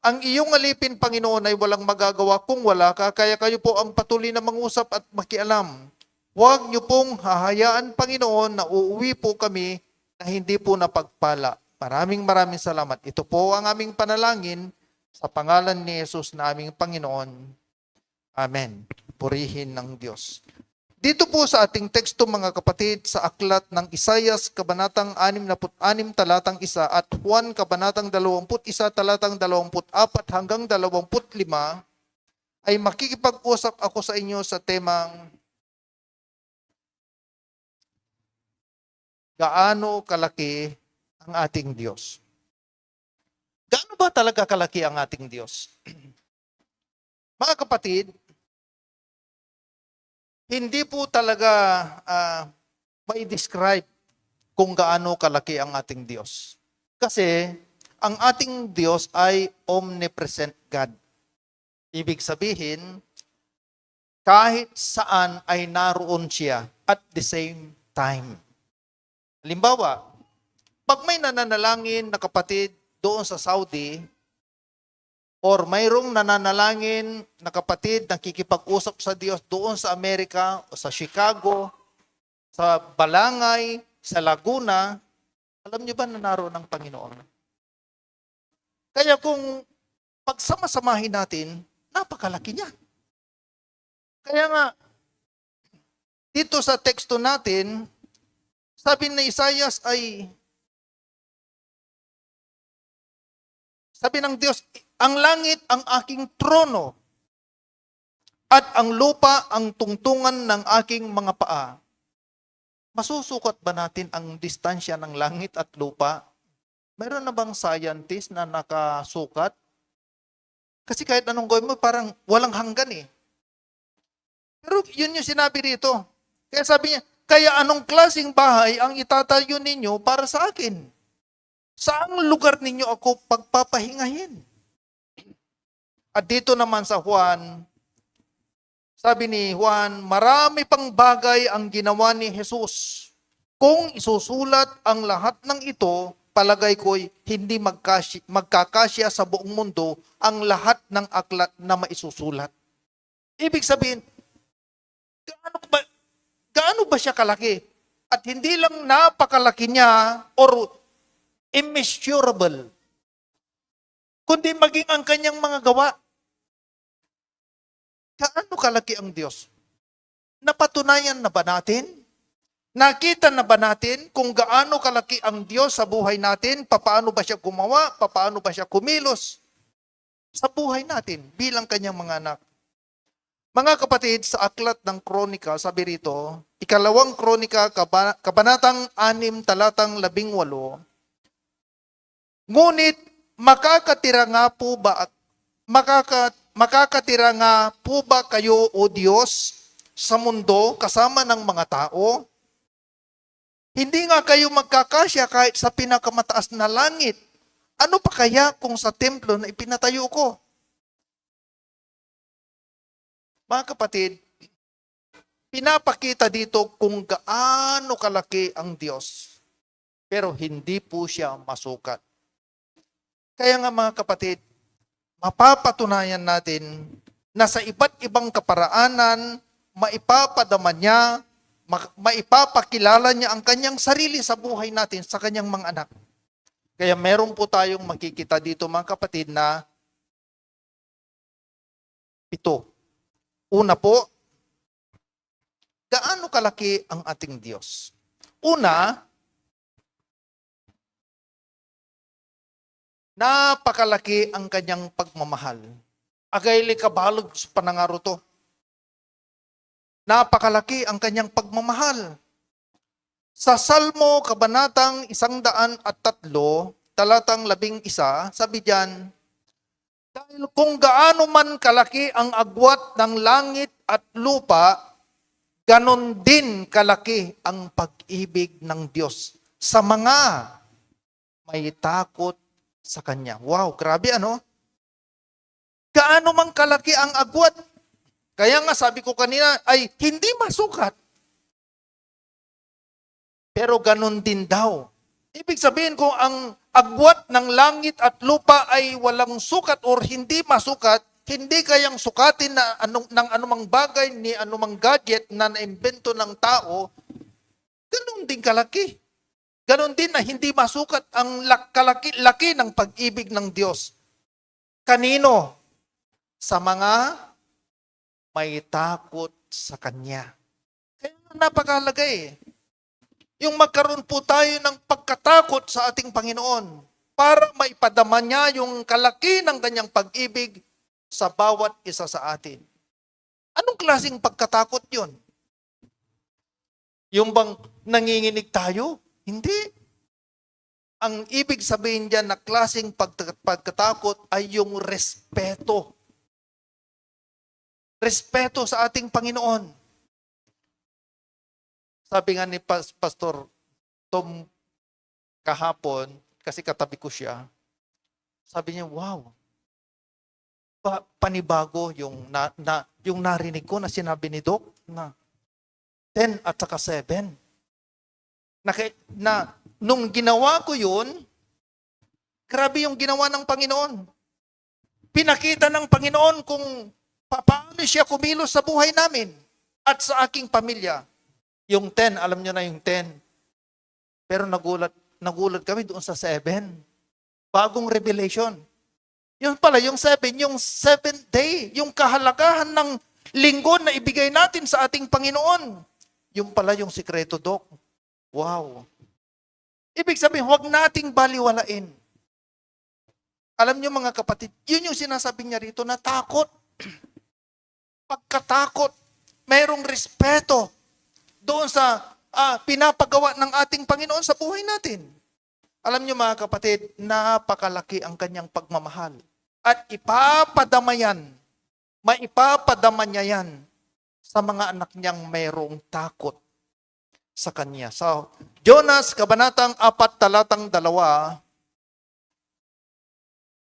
Ang iyong alipin, Panginoon, ay walang magagawa kung wala ka, kaya kayo po ang patuloy na mangusap at makialam. Huwag niyo pong hahayaan, Panginoon, na uuwi po kami na hindi po napagpala. Maraming salamat. Ito po ang aming panalangin sa pangalan ni Jesus na aming Panginoon. Amen. Purihin ng Diyos. Dito po sa ating teksto, mga kapatid, sa aklat ng Isaias, kabanatang 66, talatang 1 at Juan, kabanatang 21, talatang 24 hanggang 25, ay makikipag-usap ako sa inyo sa temang gaano kalaki ang ating Diyos. Gaano ba talaga kalaki ang ating Diyos? Mga kapatid, hindi po talaga may describe kung gaano kalaki ang ating Diyos. Kasi ang ating Diyos ay omnipresent God. Ibig sabihin, kahit saan ay naroon siya at the same time. Halimbawa, pag may nananalangin na kapatid doon sa Saudi, or mayroong nananalangin na kapatid nakikipag-usap sa Diyos doon sa Amerika, o sa Chicago, sa Balangay, sa Laguna, alam niyo ba na naroon ang Panginoon? Kaya kung pagsama-samahin natin, napakalaki niya. Kaya nga, dito sa teksto natin, sabi ni Isaias sabi ng Diyos, ang langit ang aking trono at ang lupa ang tungtungan ng aking mga paa. Masusukat ba natin ang distansya ng langit at lupa? Meron na bang scientist na nakasukat? Kasi kahit anong gawin mo, parang walang hanggan eh. Pero yun yung sinabi rito. Kaya sabi niya, kaya anong klaseng bahay ang itatayo ninyo para sa akin? Saang lugar ninyo ako pagpapahingahin? At dito naman sa Juan, sabi ni Juan, marami pang bagay ang ginawa ni Jesus. Kung isusulat ang lahat ng ito, palagay ko'y hindi magkakasya sa buong mundo ang lahat ng aklat na maisusulat. Ibig sabihin, gaano ba siya kalaki? At hindi lang napakalaki niya or immeasurable, kundi maging ang kanyang mga gawa. Gaano kalaki ang Diyos? Napatunayan na ba natin? Nakita na ba natin kung gaano kalaki ang Diyos sa buhay natin? Paano ba siya gumawa? Paano ba siya kumilos sa buhay natin bilang kanyang mga anak? Mga kapatid, sa aklat ng Kronika, sabi rito, ikalawang Kronika, kabanatang 6, talatang 18, ngunit makakatira nga po ba kayo, O Diyos, sa mundo kasama ng mga tao? Hindi nga kayo magkakasya kahit sa pinakamataas na langit. Ano pa kaya kung sa templo na ipinatayo ko? Mga kapatid, pinapakita dito kung gaano kalaki ang Diyos. Pero hindi po siya masukat. Kaya nga mga kapatid, mapapatunayan natin na sa iba't ibang kaparaanan, maipapadama niya, maipapakilala niya ang kanyang sarili sa buhay natin, sa kanyang mga anak. Kaya meron po tayong makikita dito mga kapatid na ito. Una po, gaano kalaki ang ating Diyos? Una, napakalaki ang kanyang pagmamahal. Agayli kabalog sa panangaro to. Napakalaki ang kanyang pagmamahal. Sa Salmo, Kabanatang 103, talatang 11, sabi diyan, dahil kung gaano man kalaki ang agwat ng langit at lupa, ganon din kalaki ang pag-ibig ng Diyos sa mga may takot sa Kanya. Wow, grabe ano? Gaano man kalaki ang agwat. Kaya nga sabi ko kanina ay hindi masukat. Pero ganon din daw. Ibig sabihin kung ang agwat ng langit at lupa ay walang sukat or hindi masukat, hindi kayang sukatin na ng anumang bagay ni anumang gadget na naimbento ng tao, ganon din kalaki. Ganon din na hindi masukat ang kalaki-laki ng pag-ibig ng Diyos. Kanino? Sa mga may takot sa Kanya. Kaya napakahalaga eh. Yung magkaroon po tayo ng pagkatakot sa ating Panginoon para maipadama niya yung kalaki ng kanyang pag-ibig sa bawat isa sa atin. Anong klaseng pagkatakot yun? Yung bang nanginginig tayo? Hindi. Ang ibig sabihin dyan na klaseng pagkatakot ay yung respeto. Respeto sa ating Panginoon. Sabi nga ni Pastor Tom kahapon, kasi katabi ko siya, sabi niya, wow, panibago yung narinig ko na sinabi ni Doc na 10 at saka 7. Nung ginawa ko yun, grabe yung ginawa ng Panginoon. Pinakita ng Panginoon kung paano siya kumilos sa buhay namin at sa aking pamilya. Yung 10, alam nyo na yung 10. Pero nagulat kami doon sa 7. Bagong revelation. Yun pala, yung 7, yung 7th day, yung kahalagahan ng linggo na ibigay natin sa ating Panginoon. Yung pala yung sikreto, Doc. Wow. Ibig sabihin, huwag nating baliwalain. Alam nyo mga kapatid, yun yung sinasabi niya rito na takot. Pagkatakot, mayroong respeto doon sa pinapagawa ng ating Panginoon sa buhay natin. Alam niyo mga kapatid, napakalaki ang kanyang pagmamahal. At maipapadama niya yan sa mga anak niyang mayroong takot sa kanya. So, Jonas, Kabanatang 4, talatang 2,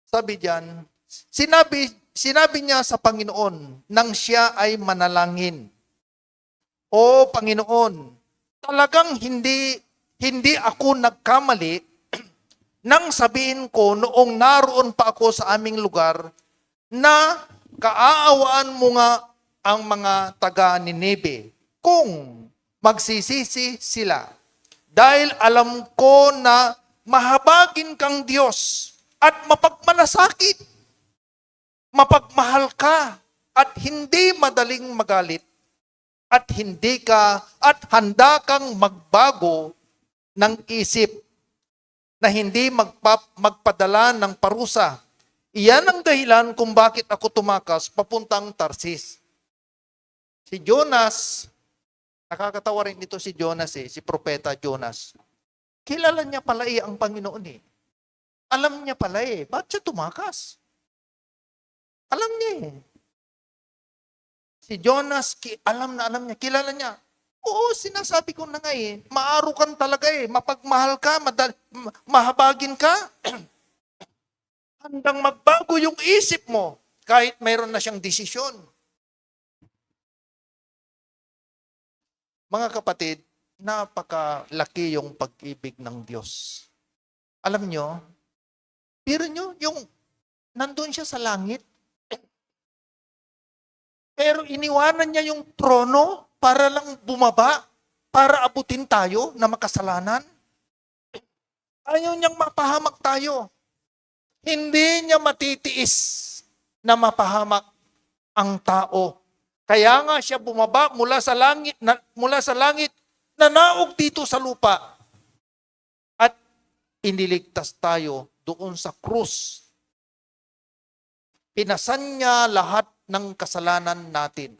sabi diyan, sinabi niya sa Panginoon nang siya ay manalangin, O Panginoon, talagang hindi ako nagkamali nang sabihin ko noong naroon pa ako sa aming lugar na kaaawaan mo nga ang mga taga Nineve kung magsisisi sila. Dahil alam ko na mahabagin kang Diyos at mapagmalasakit. Mapagmahal ka at hindi madaling magalit. At handa kang magbago ng isip na hindi magpadala ng parusa. Iyan ang dahilan kung bakit ako tumakas papuntang Tarsis. Si Jonas, nakakatawa rin ito si Jonas si Propeta Jonas. Kilala niya pala ang Panginoon Alam niya pala bakit siya tumakas? Alam niya Si Jonas, alam niya, kilala niya. Oo, sinasabi ko na nga maarukan talaga mapagmahal ka, mahabagin ka. Handang magbago yung isip mo kahit mayroon na siyang desisyon. Mga kapatid, napakalaki yung pag-ibig ng Diyos. Alam nyo, pero nyo, yung nandun siya sa langit, pero iniwanan niya yung trono para lang bumaba, para abutin tayo na makasalanan. Ayaw niyang mapahamak tayo. Hindi niya matitiis na mapahamak ang tao Kaya nga siya bumaba mula sa langit, nanaog dito sa lupa. At iniligtas tayo doon sa krus. Pinasan niya lahat ng kasalanan natin.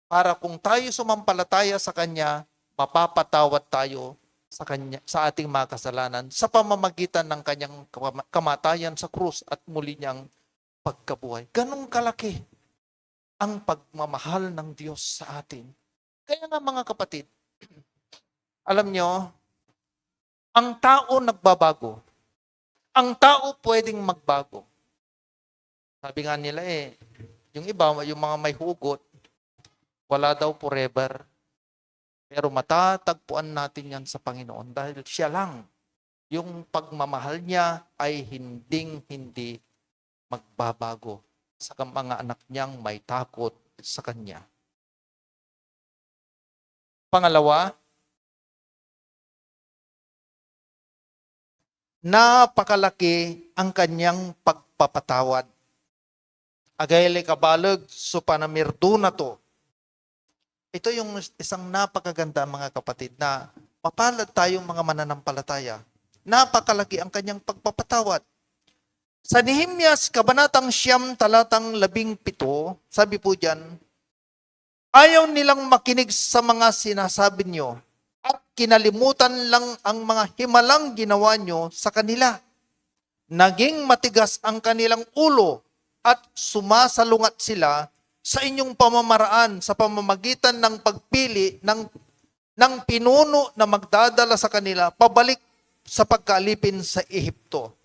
Para kung tayo sumampalataya sa Kanya, mapapatawad tayo sa Kanya, sa ating mga kasalanan sa pamamagitan ng Kanyang kamatayan sa krus at muli niyang pagkabuhay. Ganong kalaki ang pagmamahal ng Diyos sa atin. Kaya nga mga kapatid, alam nyo, ang tao nagbabago. Ang tao pwedeng magbago. Sabi nga nila yung iba, yung mga may hugot, wala daw forever. Pero matatagpuan natin yan sa Panginoon dahil siya lang. Yung pagmamahal niya ay hinding-hindi magbabago sa mga anak niyang may takot sa Kanya. Pangalawa, napakalaki ang Kanyang pagpapatawad. Agayli kabalag so panamirdo na to. Ito yung isang napakaganda mga kapatid na mapalad tayong mga mananampalataya. Napakalaki ang Kanyang pagpapatawad. Sa Nehemias, Kabanatang 9, talatang 17, sabi po diyan, ayaw nilang makinig sa mga sinasabi nyo at kinalimutan lang ang mga himalang ginawa nyo sa kanila. Naging matigas ang kanilang ulo at sumasalungat sila sa inyong pamamaraan sa pamamagitan ng pagpili ng pinuno na magdadala sa kanila pabalik sa pagkaalipin sa Ehipto.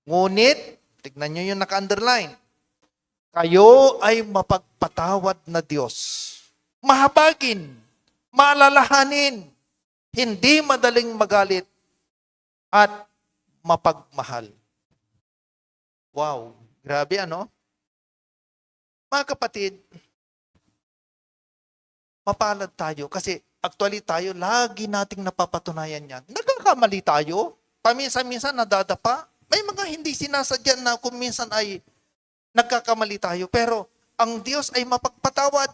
Ngunit, tignan nyo yung naka-underline, kayo ay mapagpatawad na Diyos. Mahabagin, maalalahanin, hindi madaling magalit, at mapagmahal. Wow, grabe ano? Mga kapatid, mapalad tayo kasi actually tayo, lagi nating napapatunayan yan. Nagkakamali tayo, paminsan-minsan nadadapa. May mga hindi sinasadya na kung minsan ay nagkakamali tayo. Pero ang Diyos ay mapagpatawad.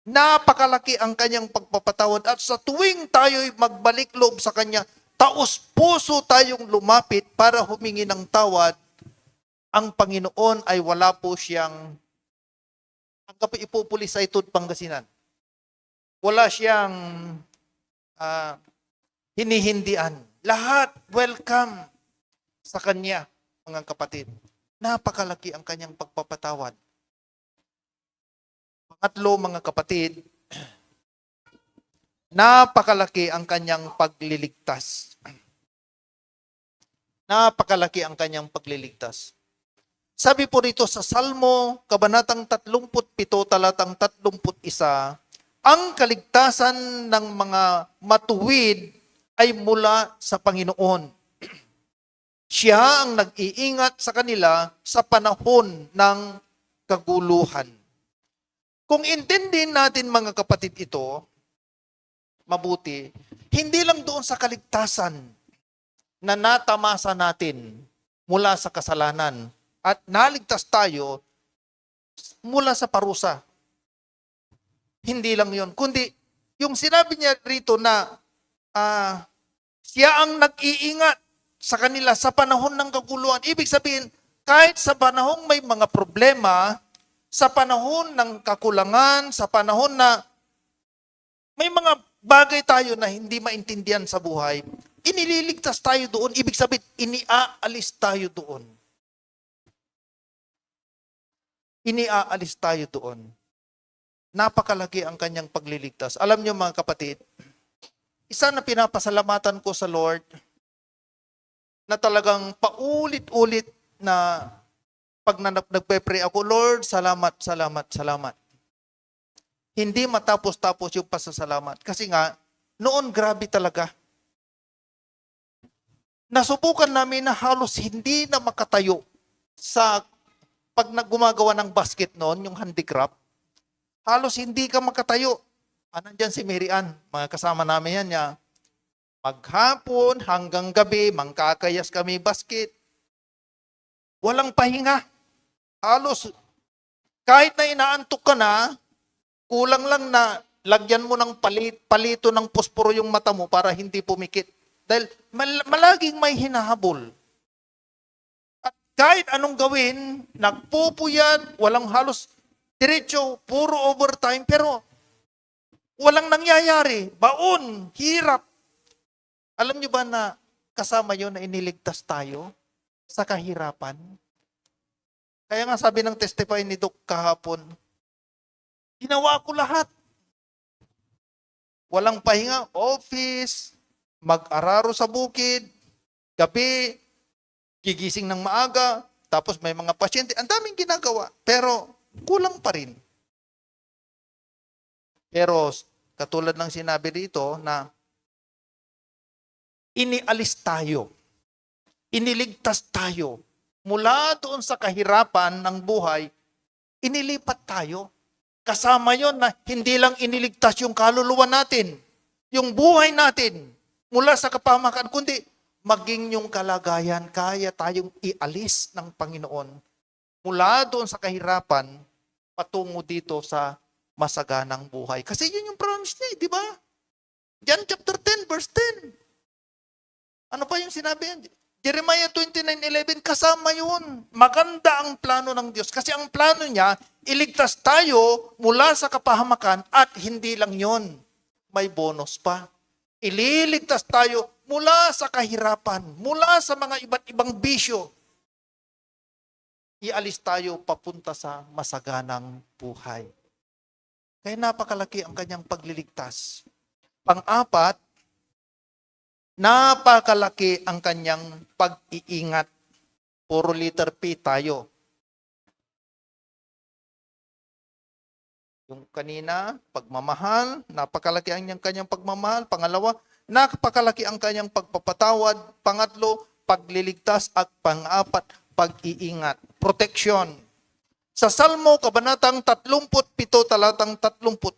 Napakalaki ang Kanyang pagpapatawad. At sa tuwing tayo'y magbalik loob sa Kanya, taos-puso tayong lumapit para humingi ng tawad. Ang Panginoon ay wala po siyang ang ipupulis sa itud Pangasinan. Wala siyang hinihindian. Lahat welcome sa Kanya, mga kapatid. Napakalaki ang Kanyang pagpapatawad. Pangatlo, mga kapatid, napakalaki ang Kanyang pagliligtas. Napakalaki ang Kanyang pagliligtas. Sabi po rito sa Salmo, Kabanatang 37, talatang 31, ang kaligtasan ng mga matuwid ay mula sa Panginoon. Siya ang nag-iingat sa kanila sa panahon ng kaguluhan. Kung intindihin natin mga kapatid ito, mabuti, hindi lang doon sa kaligtasan na natamasa natin mula sa kasalanan at naligtas tayo mula sa parusa. Hindi lang yon, kundi yung sinabi niya rito na siya ang nag-iingat sa kanila sa panahon ng kaguluhan. Ibig sabihin, kahit sa panahong may mga problema, sa panahon ng kakulangan, sa panahon na may mga bagay tayo na hindi maintindihan sa buhay, inililigtas tayo doon. Ibig sabihin, iniaalis tayo doon. Iniaalis tayo doon. Napakalaki ang Kanyang pagliligtas. Alam niyo mga kapatid, isa na pinapasalamatan ko sa Lord, na talagang paulit-ulit na pag nagpe-pray ako, Lord, salamat, salamat, salamat. Hindi matapos-tapos yung pasasalamat. Kasi nga, noon grabe talaga. Nasubukan namin na halos hindi na makatayo sa pag gumagawa ng basket noon, yung handicraft. Halos hindi ka makatayo. Nandyan si Mary Ann, mga kasama namin yan niya. Maghapon hanggang gabi, mangkakayas kami basket. Walang pahinga. Halos Kahit na inaantok ka na, kulang lang na lagyan mo ng palito ng posporo yung mata mo para hindi pumikit. Dahil malaging may hinahabol. At kahit anong gawin, nagpupuyat, walang halos diretso, puro overtime, pero walang nangyayari. Baon, hirap. Alam nyo ba na kasama yun na iniligtas tayo sa kahirapan? Kaya nga sabi ng testify ni Doc kahapon, ginawa ko lahat. Walang pahinga, office, mag-araro sa bukid, gabi, gigising ng maaga, tapos may mga pasyente, ang daming ginagawa, pero kulang pa rin. Pero katulad ng sinabi dito na inialis tayo, iniligtas tayo, mula doon sa kahirapan ng buhay, inilipat tayo. Kasama yon na hindi lang iniligtas yung kaluluwa natin, yung buhay natin, mula sa kapahamakan, kundi maging yung kalagayan, kaya tayong ialis ng Panginoon mula doon sa kahirapan patungo dito sa masaganang buhay. Kasi yun yung promise niya, di ba? John chapter 10, verse 10. Ano pa yung sinabi yan? Jeremiah 29:11, kasama yun. Maganda ang plano ng Diyos. Kasi ang plano niya, iligtas tayo mula sa kapahamakan at hindi lang yun. May bonus pa. Ililigtas tayo mula sa kahirapan, mula sa mga iba't ibang bisyo. Ialis tayo papunta sa masaganang buhay. Kaya napakalaki ang kanyang pagliligtas. Pang-apat, napakalaki ang kanyang pag-iingat. Puro letter P tayo. Yung kanina, pagmamahal, napakalaki ang kanyang pagmamahal. Pangalawa, napakalaki ang kanyang pagpapatawad. Pangatlo, pagliligtas. At pang-apat, pag-iingat. Protection. Sa Salmo, Kabanatang 37, talatang 39,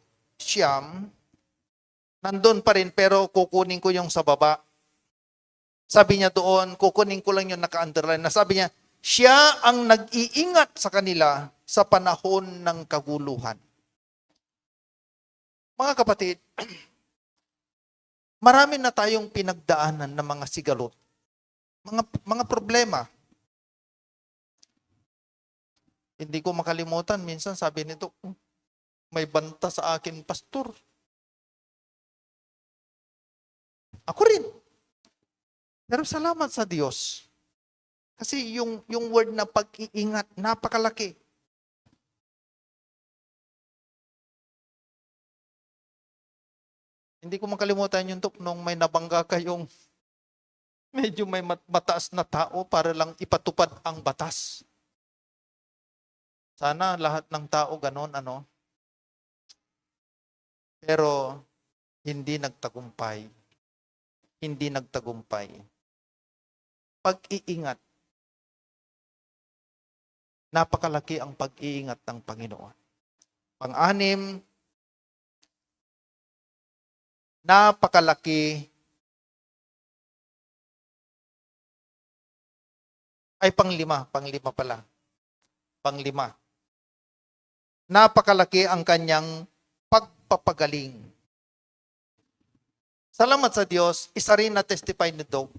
nandun pa rin, pero kukunin ko yung sa baba. Sabi niya doon, kukunin ko lang yung naka-underline, na sabi niya, siya ang nag-iingat sa kanila sa panahon ng kaguluhan. Mga kapatid, marami na tayong pinagdaanan ng mga sigalot, mga problema. Hindi ko makalimutan, minsan sabi nito, may banta sa akin, pastor. Ako rin. Pero salamat sa Diyos. Kasi yung word na pag-iingat, napakalaki. Hindi ko makalimutan yung nung may nabangga kayong medyo may mataas na tao para lang ipatupad ang batas. Sana lahat ng tao ganon, ano? Pero hindi nagtagumpay. Hindi nagtagumpay. Pag-iingat. Napakalaki ang pag-iingat ng Panginoon. Pang-anim, napakalaki ay panglima pala. Panglima. Napakalaki ang kanyang pagpapagaling. Salamat sa Diyos, isa rin na testify ni Doc.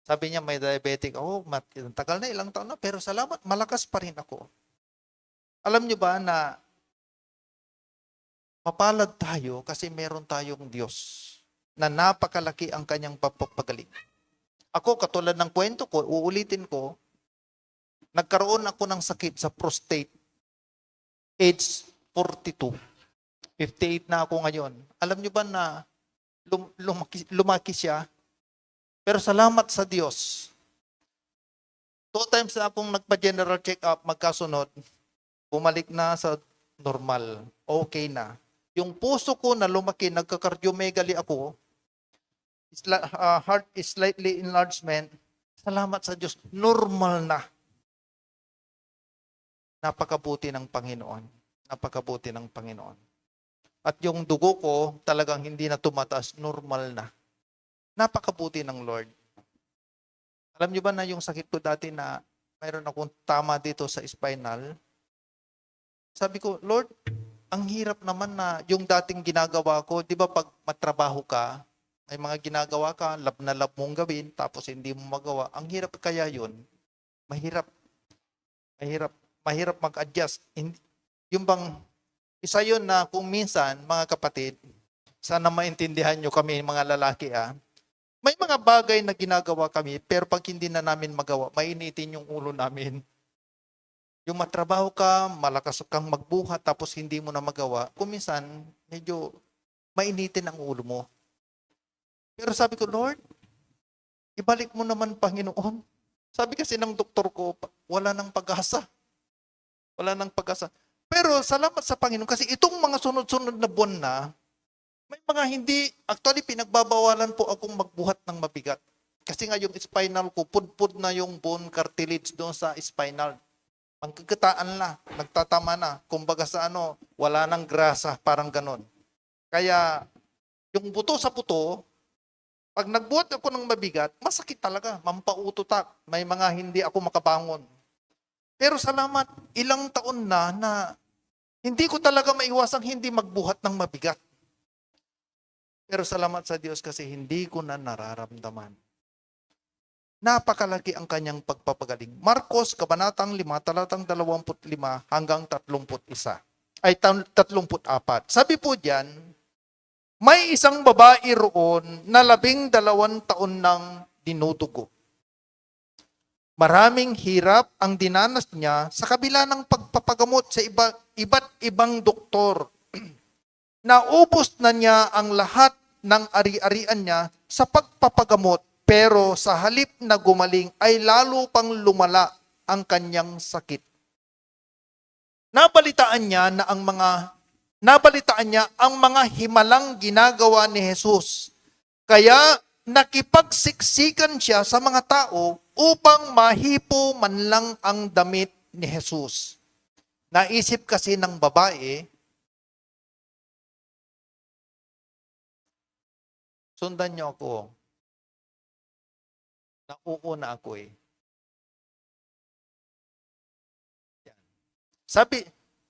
Sabi niya may diabetic. Tagal na, ilang taon na, pero salamat, malakas pa rin ako. Alam niyo ba na mapalad tayo kasi meron tayong Diyos na napakalaki ang kanyang pagpapagaling. Ako, katulad ng kwento ko, uulitin ko, nagkaroon ako ng sakit sa prostate, age 42. 58 na ako ngayon. Alam niyo ba na lumaki siya? Pero salamat sa Diyos. 2 times na akong nagpa-general check-up, magkasunod, bumalik na sa normal. Okay na. Yung puso ko na lumaki, nagka-cardiomegaly ako, heart is slightly enlargement, salamat sa Diyos, normal na. Napakabuti ng Panginoon. Napakabuti ng Panginoon. At yung dugo ko, talagang hindi na tumataas, normal na. Napakabuti ng Lord. Alam niyo ba na yung sakit ko dati na mayroon akong tama dito sa spinal. Sabi ko, Lord, ang hirap naman na yung dating ginagawa ko, di ba pag matrabaho ka, may mga ginagawa ka, lab na lab mong gawin, tapos hindi mo magawa. Ang hirap kaya yun. Mahirap. Mahirap mag-adjust. Yung bang, isa yun na kung minsan, mga kapatid, sana maintindihan nyo kami, mga lalaki, may mga bagay na ginagawa kami, pero pag hindi na namin magawa, mainitin yung ulo namin. Yung matrabaho ka, malakas kang magbuhat, tapos hindi mo na magawa, kung minsan, medyo mainitin ang ulo mo. Pero sabi ko, Lord, ibalik mo naman, Panginoon. Sabi kasi ng doktor ko, wala nang pag-asa. Wala nang pag-asa. Pero salamat sa Panginoon kasi itong mga sunod-sunod na buwan na, may mga hindi, actually pinagbabawalan po akong magbuhat ng mabigat. Kasi nga yung spinal ko, pudpud na yung bone cartilage doon sa spinal. Ang kagataan na, nagtatama na. Kumbaga sa wala nang grasa, parang ganon. Kaya, yung buto sa buto, pag nagbuhat ako ng mabigat, masakit talaga, mampaututak. May mga hindi ako makabangon. Pero salamat, ilang taon na hindi ko talaga maiwasang hindi magbuhat ng mabigat. Pero salamat sa Diyos kasi hindi ko na nararamdaman. Napakalaki ang kanyang pagpapagaling. Marcos, Kabanatang 5, talatang 25 hanggang 31. Ay, 34. Sabi po diyan, may isang babae roon na 12 taon nang dinudugo. Maraming hirap ang dinanas niya sa kabila ng pagpapagamot sa iba't ibang doktor. Naubos na niya ang lahat ng ari-arian niya sa pagpapagamot, pero sa halip na gumaling ay lalo pang lumala ang kanyang sakit. Nabalitaan niya ang mga himalang ginagawa ni Jesus. Kaya nakipagsiksikan siya sa mga tao upang mahipo man lang ang damit ni Jesus. Naisip kasi ng babae, sundan niyo ako. Nauuna ako eh. Sabi,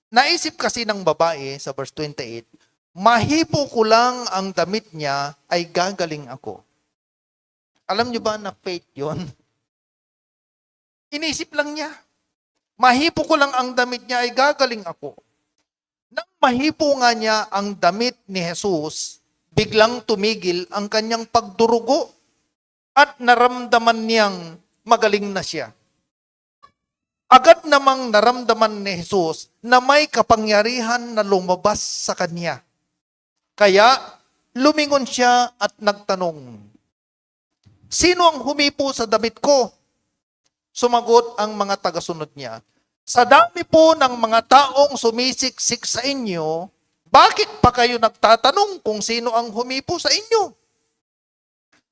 naisip kasi ng babae sa verse 28, mahipo ko lang ang damit niya ay gagaling ako. Alam niyo ba na faith yun? Inisip lang niya. Mahipo ko lang ang damit niya ay gagaling ako. Nang mahipo nga niya ang damit ni Jesus, biglang tumigil ang kanyang pagdurugo at naramdaman niyang magaling na siya. Agad namang naramdaman ni Jesus na may kapangyarihan na lumabas sa kanya. Kaya lumingon siya at nagtanong, sino ang humipo sa damit ko? Sumagot ang mga tagasunod niya, sa dami po ng mga taong sumisiksik sa inyo, bakit pa kayo nagtatanong kung sino ang humipo sa inyo?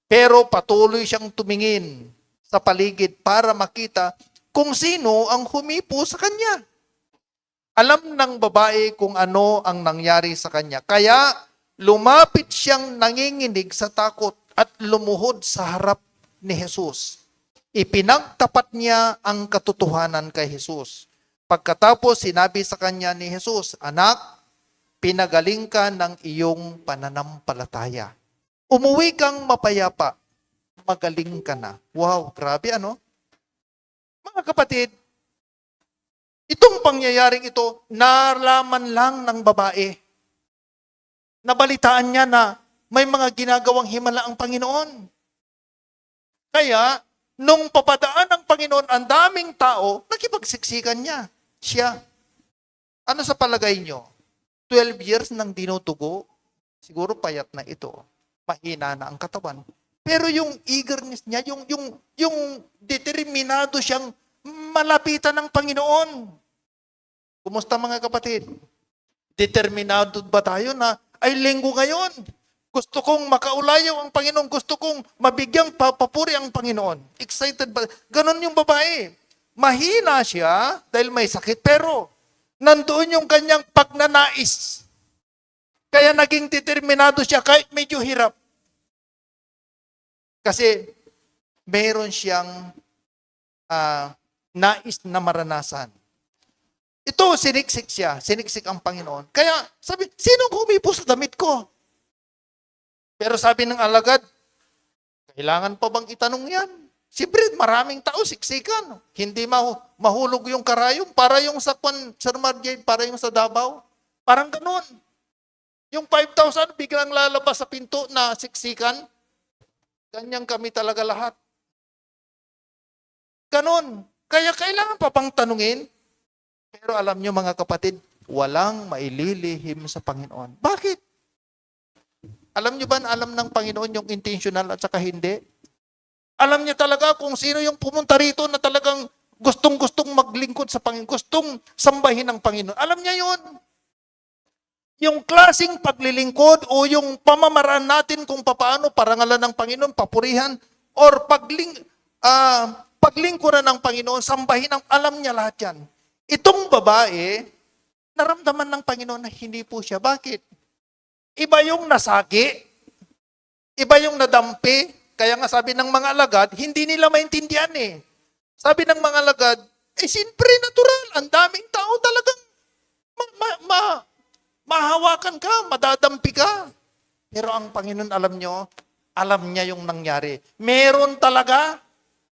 Pero patuloy siyang tumingin sa paligid para makita kung sino ang humipo sa kanya. Alam ng babae kung ano ang nangyari sa kanya. Kaya lumapit siyang nanginginig sa takot at lumuhod sa harap ni Jesus. Ipinagtapat niya ang katotohanan kay Jesus. Pagkatapos sinabi sa kanya ni Jesus, anak, pinagaling ka ng iyong pananampalataya. Umuwi kang mapayapa. Magaling ka na. Wow, grabe ano? Mga kapatid, itong pangyayaring ito, nalaman lang ng babae. Nabalitaan niya na may mga ginagawang himala ang Panginoon. Kaya, nung papadaan ng Panginoon, ang daming tao, nakipagsiksikan niya. Siya. Ano sa palagay nyo? 12 years nang dinutugo, siguro payat na ito. Mahina na ang katawan. Pero yung eagerness niya, yung determinado siyang malapitan ng Panginoon. Kumusta mga kapatid? Determinado ba tayo na, ay linggo ngayon. Gusto kong makaulayaw ang Panginoon. Gusto kong mabigyang papuri ang Panginoon. Excited ba? Ganon yung babae. Mahina siya dahil may sakit, pero nandoon yung kanyang pagnanais. Kaya naging determinado siya kahit medyo hirap. Kasi meron siyang nais na maranasan. Ito, siniksik siya. Siniksik ang Panginoon. Kaya, sabi, sinong humipo sa damit ko? Pero sabi ng alagad, kailangan pa bang itanong yan? Siyempre, maraming tao, siksikan. Hindi mahulog yung karayom. Para yung sa Marjade, para yung sa Davao. Parang ganun. Yung 5,000, biglang lalabas sa pinto na siksikan. Ganyan kami talaga lahat. Ganun. Kaya kailangan pa pang tanungin. Pero alam nyo mga kapatid, walang maililihim sa Panginoon. Bakit? Alam nyo ba, alam ng Panginoon yung intentional at saka hindi? Alam niya talaga kung sino yung pumunta rito na talagang gustong-gustong maglingkod sa Panginoon, gustong sambahin ng Panginoon. Alam niya yun. Yung klaseng paglilingkod o yung pamamaraan natin kung paano parangalan ng Panginoon, papurihan, or paglingkuran ng Panginoon, sambahin, alam niya lahat yan. Itong babae, naramdaman ng Panginoon na hindi po siya. Bakit? Iba yung nasagi, iba yung nadampi. Kaya nga sabi ng mga alagad, hindi nila maintindihan eh. Sabi ng mga alagad, siyempre natural, ang daming tao talagang mahawakan ka, madadampi ka. Pero ang Panginoon, alam niya yung nangyari. Meron talaga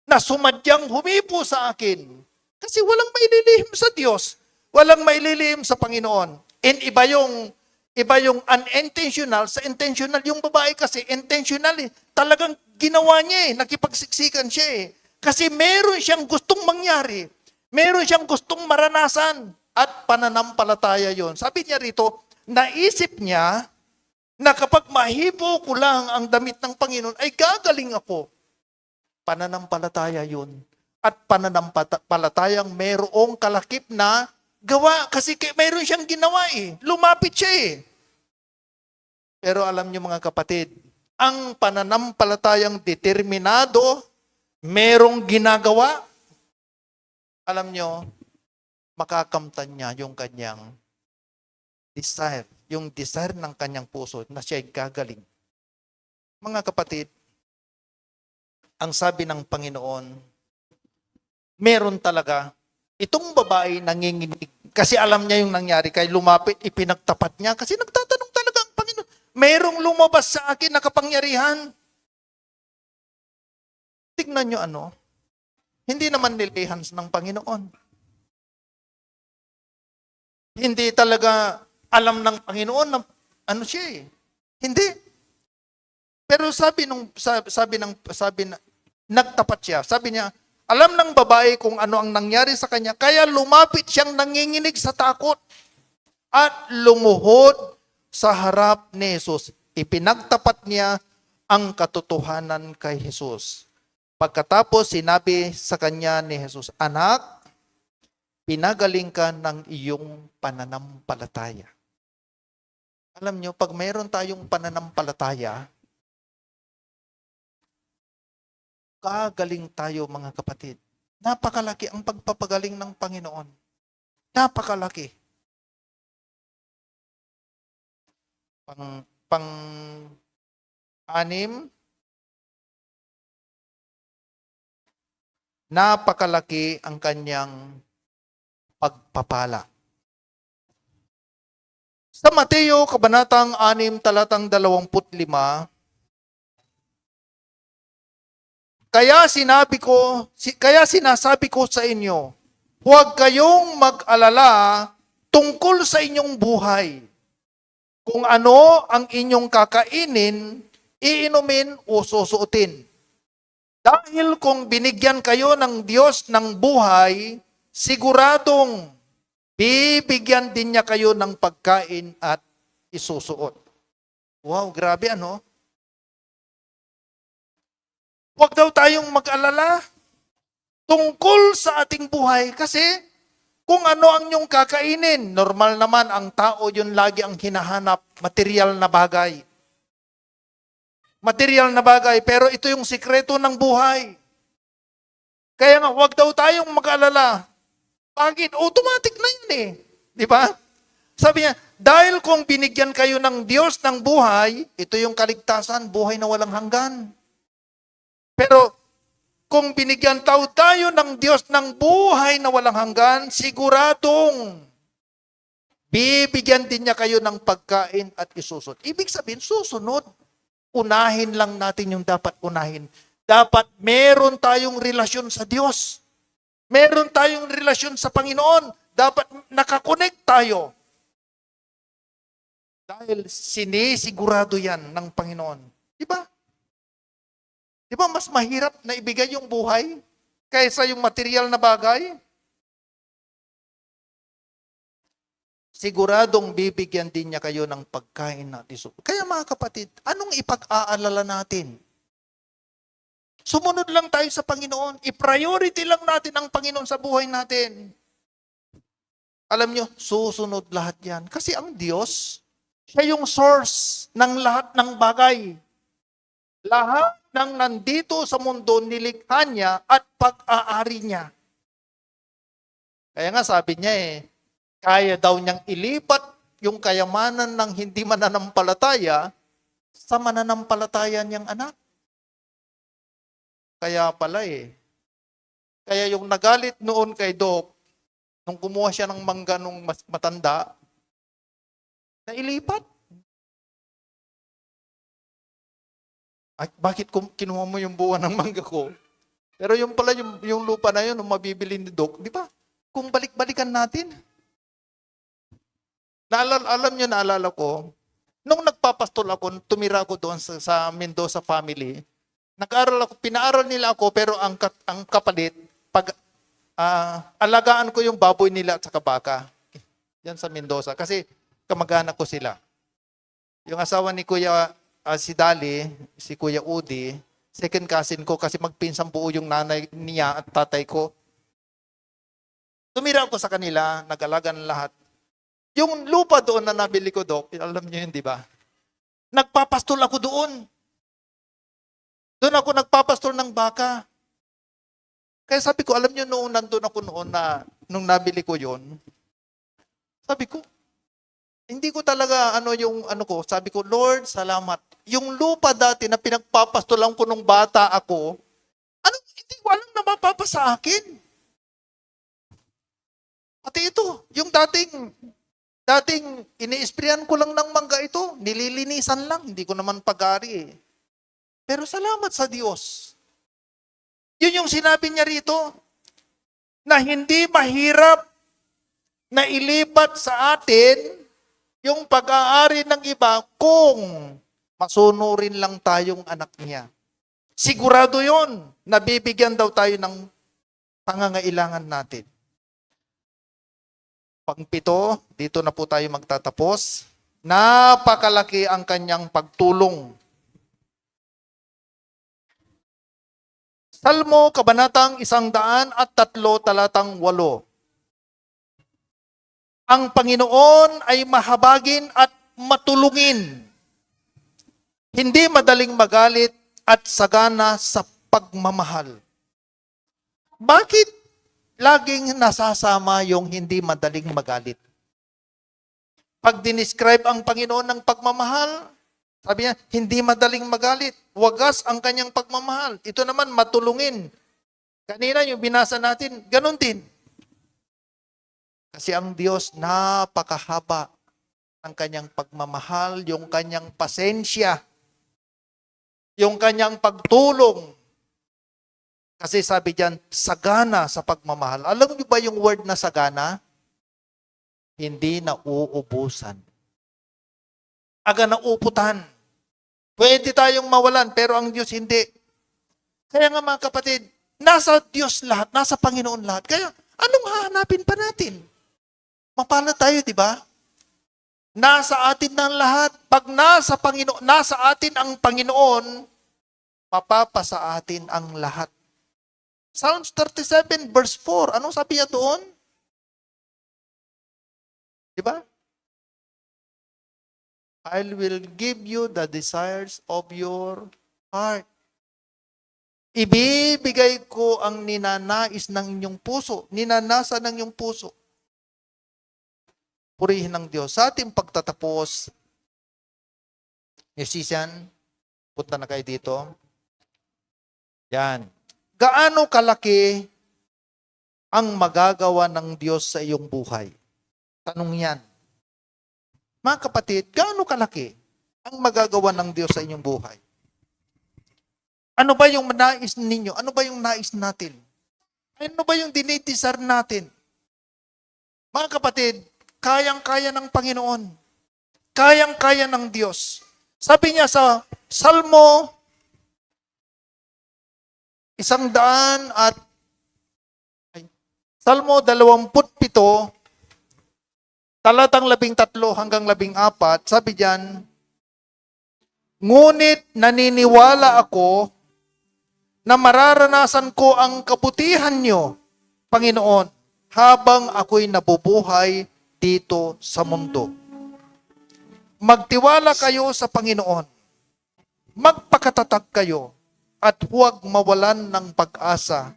na sumadyang humipo sa akin. Kasi walang maililihim sa Diyos. Walang maililihim sa Panginoon. And iba yung unintentional sa intentional. Yung babae kasi intentional eh. Talagang ginawa niya eh. Nakipagsiksikan siya eh. Kasi meron siyang gustong mangyari. Meron siyang gustong maranasan. At pananampalataya yon. Sabi niya rito, naisip niya na kapag mahipo ko lang ang damit ng Panginoon, ay gagaling ako. Pananampalataya yun. At pananampalatayang mayroong kalakip na gawa. Kasi mayroon siyang ginawa eh. Lumapit siya eh. Pero alam niyo mga kapatid, ang pananampalatayang determinado, merong ginagawa, alam niyo, makakamtan niya yung kanyang desire. Yung desire ng kanyang puso na siya'y gagaling. Mga kapatid, ang sabi ng Panginoon, meron talaga, itong babae nanginginig. Kasi alam niya yung nangyari, kaya lumapit, ipinagtapat niya. Kasi nagtatanong talaga ang Panginoon, merong lumabas sa akin na kapangyarihan. Tignan niyo hindi naman nilihan ng Panginoon. Hindi talaga alam ng Panginoon na siya eh. Hindi. Pero nagtapat siya. Sabi niya, alam ng babae kung ano ang nangyari sa kanya, kaya lumapit siyang nanginginig sa takot at lumuhod sa harap ni Jesus. Ipinagtapat niya ang katotohanan kay Jesus. Pagkatapos sinabi sa kanya ni Jesus, anak, pinagaling ka ng iyong pananampalataya. Alam niyo, pag mayroon tayong pananampalataya, gagaling tayo mga kapatid. Napakalaki ang pagpapagaling ng Panginoon. Napakalaki. Pang-anim, napakalaki ang kanyang pagpapala. Sa Mateo, Kabanatang 6, talatang 25, Kaya sinasabi ko sa inyo, huwag kayong mag-alala tungkol sa inyong buhay. Kung ano ang inyong kakainin, iinumin o susuotin. Dahil kung binigyan kayo ng Diyos ng buhay, siguradong bibigyan din niya kayo ng pagkain at isusuot. Wow, grabe Huwag daw tayong mag-alala tungkol sa ating buhay kasi kung ano ang inyong kakainin, normal naman ang tao yun lagi ang hinahanap, material na bagay. Material na bagay, pero ito yung sikreto ng buhay. Kaya nga, huwag daw tayong mag-alala. Bakit? Automatic na yun eh. Di ba? Sabi niya, dahil kung binigyan kayo ng Diyos ng buhay, ito yung kaligtasan, buhay na walang hanggan. Pero, kung binigyan tayo ng Diyos ng buhay na walang hanggan, siguradong bibigyan din niya kayo ng pagkain at isusunod. Ibig sabihin, susunod. Unahin lang natin yung dapat unahin. Dapat meron tayong relasyon sa Diyos. Meron tayong relasyon sa Panginoon. Dapat nakakonect tayo. Dahil sinisigurado yan ng Panginoon. Di ba? Di ba mas mahirap na ibigay yung buhay kaysa yung material na bagay? Siguradong bibigyan din niya kayo ng pagkain na isusunod. Kaya mga kapatid, anong ipag-aalala natin? Sumunod lang tayo sa Panginoon. I-priority lang natin ang Panginoon sa buhay natin. Alam nyo, susunod lahat yan. Kasi ang Diyos, siya yung source ng lahat ng bagay. Lahat ng nandito sa mundo, nilikha niya at pag-aari niya. Kaya nga sabi niya kaya daw niyang ilipat yung kayamanan ng hindi mananampalataya sa mananampalataya niyang anak. Kaya pala Kaya yung nagalit noon kay Doc, nung kumuha siya ng mangga nung mas matanda, nailipat. Ay, bakit kinuha mo yung buwan ng mangga ko? Pero yung pala, yung lupa na yun, nung mabibili ni Doc, di ba? Kung balik-balikan natin, naalala ko, nung nagpapastol ako, tumira ako doon sa Mendoza family, pinaaral nila ako, pero ang kapalit, alagaan ko yung baboy nila at saka baka. Yan sa Mendoza. Kasi kamag-anak ko sila. Yung asawa ni Kuya si Dali, si Kuya Udi, second cousin ko kasi magpinsang buo yung nanay niya at tatay ko. Tumira ako sa kanila, nag-alaga ng lahat. Yung lupa doon na nabili ko, Doc, alam niyo yun, di ba? Nagpapastol ako doon. Doon ako nagpapastol ng baka. Kaya sabi ko, alam niyo noon, nandun ako noon nung nabili ko yon. Sabi ko, hindi ko talaga, sabi ko, Lord, salamat. Yung lupa dati na pinagpapastolan ko nung bata ako, hindi ko alam na mapapa sa akin. Pati ito, yung dating ini-sprayan ko lang ng mangga ito, nililinisan lang, hindi ko naman pag-ari Pero salamat sa Diyos. Yun yung sinabi niya rito, na hindi mahirap na ilipat sa atin yung pag-aari ng iba kung masunurin lang tayong anak niya. Sigurado yon, nabibigyan daw tayo ng pangangailangan natin. Pang-7, dito na po tayo magtatapos. Napakalaki ang kanyang pagtulong. Salmo, Kabanatang 103, talatang 8. Ang Panginoon ay mahabagin at matulungin. Hindi madaling magalit at sagana sa pagmamahal. Bakit laging nasasama yung hindi madaling magalit? Pag dinescribe ang Panginoon ng pagmamahal, sabi niya, hindi madaling magalit. Wagas ang kanyang pagmamahal. Ito naman, matulungin. Kanina yung binasa natin, ganun din. Kasi ang Diyos, napakahaba ang kanyang pagmamahal, yung kanyang pasensya, yung kanyang pagtulong. Kasi sabi diyan, sagana sa pagmamahal. Alam niyo ba yung word na sagana? Hindi na uubusan. Aga na uputan. Pwede tayong mawalan, pero ang Diyos hindi. Kaya nga mga kapatid, nasa Diyos lahat, nasa Panginoon lahat. Kaya anong hahanapin pa natin? Mapalad tayo, di ba? Nasa atin ng lahat. Pag nasa atin ang Panginoon, mapapasa atin ang lahat. Psalms 37 verse 4. Anong sabi niya doon? Di ba? I will give you the desires of your heart. Ibibigay ko ang ninanais ng inyong puso, ninanasa ng inyong puso. Purihin ng Diyos. Sa ating pagtatapos, musician, punta na kayo dito. Yan. gaano kalaki ang magagawa ng Diyos sa iyong buhay? Tanong yan. Mga kapatid, gaano kalaki ang magagawa ng Diyos sa inyong buhay? Ano ba yung nais ninyo? Ano ba yung nais natin? Ano ba yung dinidesire natin? Mga kapatid, kayang-kaya ng Panginoon. Kayang-kaya ng Diyos. Sabi niya sa Salmo 27, talatang 13 hanggang 14, sabi diyan, ngunit naniniwala ako na mararanasan ko ang kabutihan niyo, Panginoon, habang ako'y nabubuhay dito sa mundo. Magtiwala kayo sa Panginoon. Magpakatatag kayo at huwag mawalan ng pag-asa.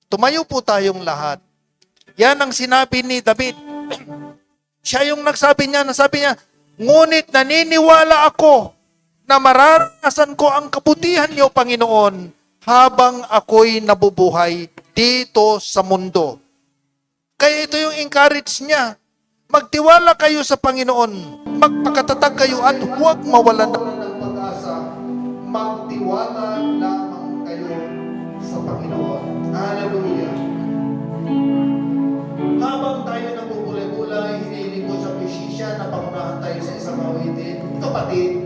Tumayo po tayong lahat. Yan ang sinabi ni David. Siya yung nasabi niya, ngunit naniniwala ako na mararanasan ko ang kabutihan niyo, Panginoon, habang ako'y nabubuhay dito sa mundo. Kaya ito yung encourage niya. Magtiwala kayo sa Panginoon. Magpakatatag kayo at huwag mawalan ng pag-asa. Magtiwala lamang kayo sa Panginoon. Hallelujah. Habang tayo nabubulay-bulay, hinilingkod sa presisya na pangunahan tayo sa isang awitin, kapatid,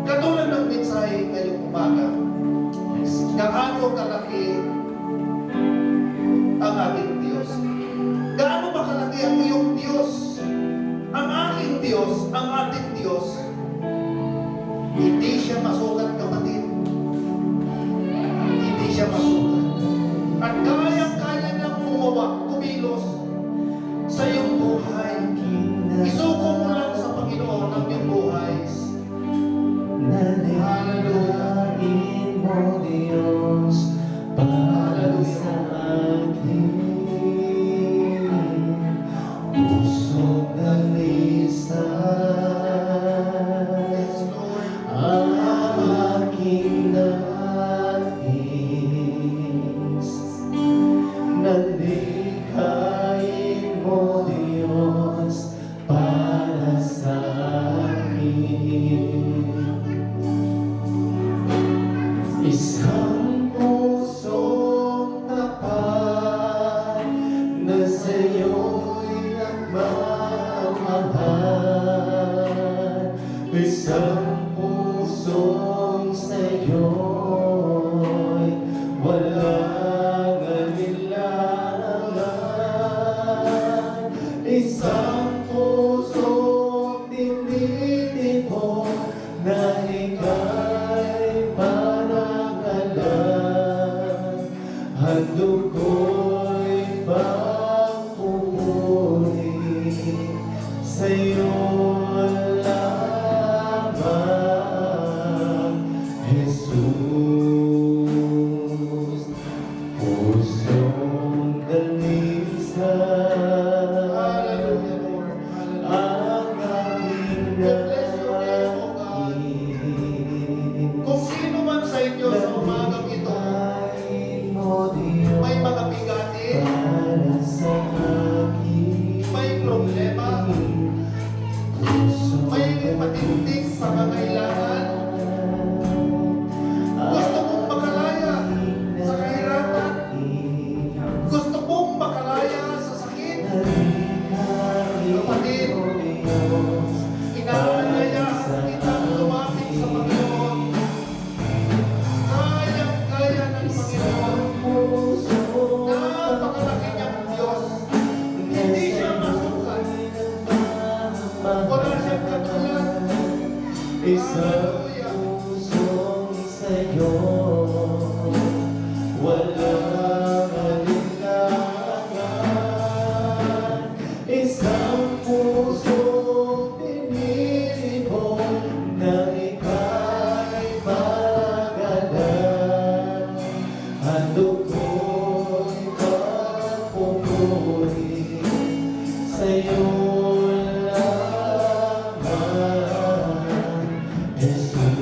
katulad ng mensahe ngayong umaga, gaano kalaki ang ating Diyos? Gaano ba kalaki ang iyong Diyos? Ang aking Diyos, ang ating Diyos, hindi siya masukat, kapatid. Hindi siya masukat. At kayang-kaya niyang kumilos sa iyong buhay. Isuko mo lang sa Panginoon ang iyong buhay. Nanalangin mo, Diyos, para sa akin. Pusong nalisa ang aking nais. Nalikhain mo, Diyos, para sa akin. Isang pusong tapat na sa'yo'y nagmamahal. Isang pusong sa'yo'y walang alinlangan. Isang pusong tinitipon na ika'y parang alam. Handog ko'y pagpupuri sa'yo lamang, Jesus. Pusong dalisay ang aking nais. Kung sino man sa inyo sa umagang ito, may mga bigatin, may problema, may matinding pangangailangan, gusto mong makalaya sa kahirapan, gusto mong makalaya sa sakit, kapatid, inaalaya kitang lumapit sa Panginoon. Kayang-kaya ng Panginoon. Napakalaki niyang Diyos. Hindi siya masukat. Wala siyang katulad. Hallelujah. Pusong sa'yo, walang alinlangan. Isang pusong tinitipon na ika'y pagalan. Handog ko'y pagpupuri sa'yo lamang, Jesus.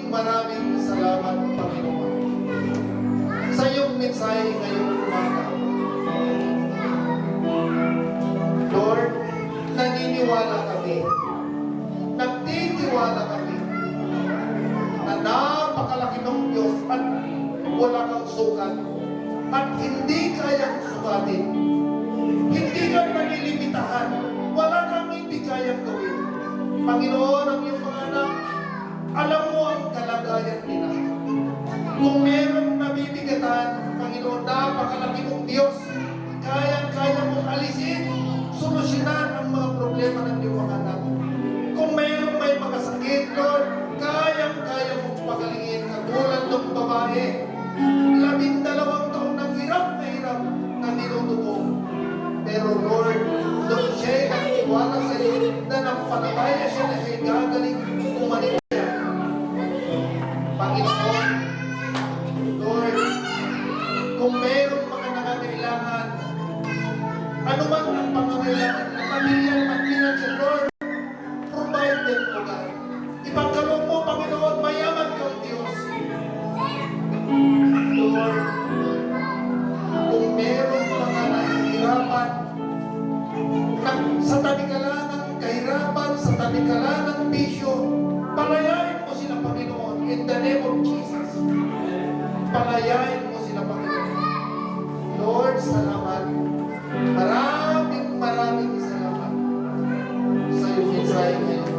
Maraming salamat, Panginoon, sa iyong mensahe ngayong umaga. Lord, naniniwala kami, nagtitiwala kami, na napakalaki ng Diyos at wala kang sukat at hindi kayang sukatin. Hindi ka nalilimitahan. Wala kang hindi kayang gawin. Panginoon, ang iyong mga anak, alam mo ang kalagayan nila. Kung merong nabibigatan, Panginoon, napakalaki mong Diyos, kayang-kaya mong alisin, solusyonan ang mga problema ng iyong mga anak. Kung merong may makasakit, Lord, kayang-kaya mong pagalingin, katulad ng babae, 12 taon ng hirap na nilutuko. Pero Lord, doon siya'y nagtiwala sa iyo na nampalataya siya na siya'y gagaling umalis siya. Panginoon, Lord, kung meron mga nangangailangan, ano man ang pangangailangan ng pamilya at financial, Lord, provide them, O God. Ipagkaloob mo, Panginoon, mayaman kang Diyos. Lord, kung meron mga nahihirapan, sa tabi ka lang ng kahirapan, sa tabi ka lang ng bisyo, palayain mo sila, Panginoon, in the name of Jesus. Palayain mo sila, Panginoon. Lord, salamat. Maraming salamat sa iyong mensahe ngayon.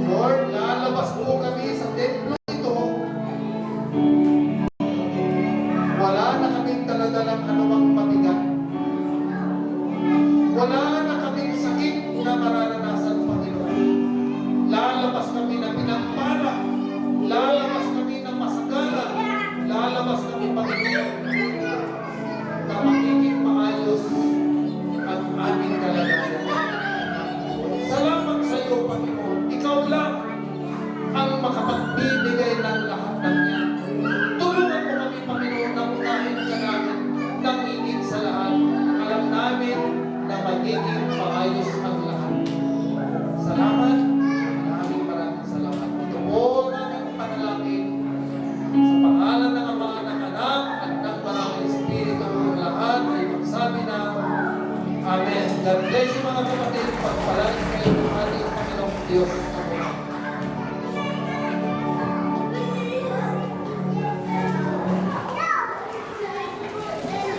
Lord, lalabas po kami sa templo ito. Wala na kaming daladalang anumang mabigat. Wala na kaming sakit na mararanasan, Panginoon. Lalabas kami na pinagpala. Lalabas kami ng masagana. Lalabas kami, Panginoon, na magiging maayos ang aming kalagayan. Salamat sa iyo, Panginoon. Ikaw lang ang makapagbibigay ng lahat ng yan. Tulungan mo kami, Panginoon, na unahin ka namin ng higit sa lahat. Alam namin na magiging maayos ang lahat. Salamat. Maraming salamat. Ito po ang aming panalangin sa pangalan ng Ama, ng Anak, at ng Banal Espiritu, ang lahat ay magsabi na Amen. God bless you, mga kapatid. Pagpalain kayo ng ating Panginoong Diyos. Amen.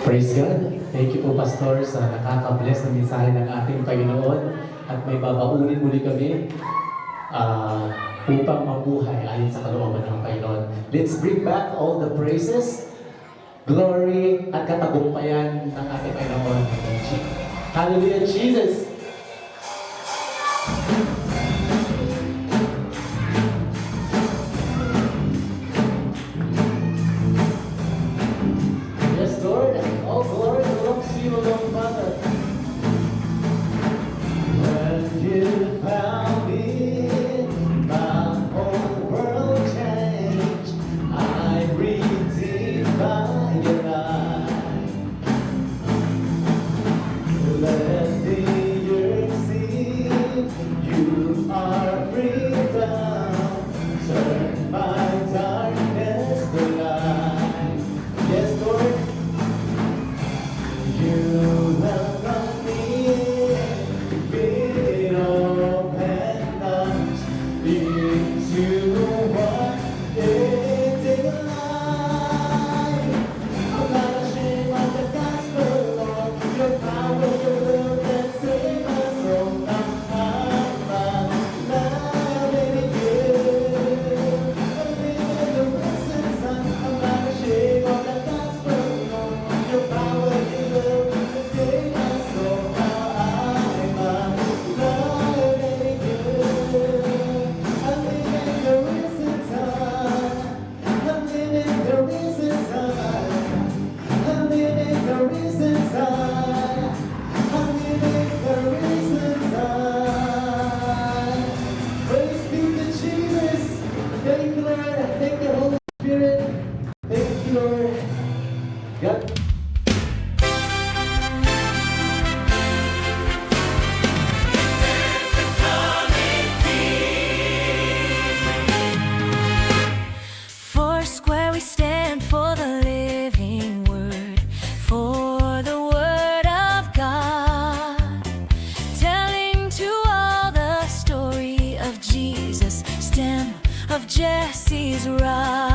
Praise God. Thank you po, Pastor, sa nakaka-bless na mensahe ng ating Panginoon. At may babaunin muli kami upang mabuhay ayon sa kalooban ng Panginoon. Let's bring back all the praises, glory, at katagumpayan ng ating Panginoon. Hallelujah, Jesus! Yes, Lord, all glory belongs to you alone, Father. When you found me, my whole world changed. I'm redeemed by your light. Let the earth see you are freedom. Turn my darkness to light. Yes, Lord, you welcome me with open arms into what is life. I'm not ashamed of the gospel, Lord. Your power, your love that save us from the harm. Now, baby, good. I'm living the risen sun. I'm not ashamed of the gospel, Lord. Your power, your love that save us from the harm. Now, baby, good. I'm living the risen sun. I'm living the risen sun. I'm living the risen sun. I'm living the risen sun. Praise be to Jesus. Thank you, Lord. Thank you, Holy Spirit. Thank you, Lord. God. Jesse's rod.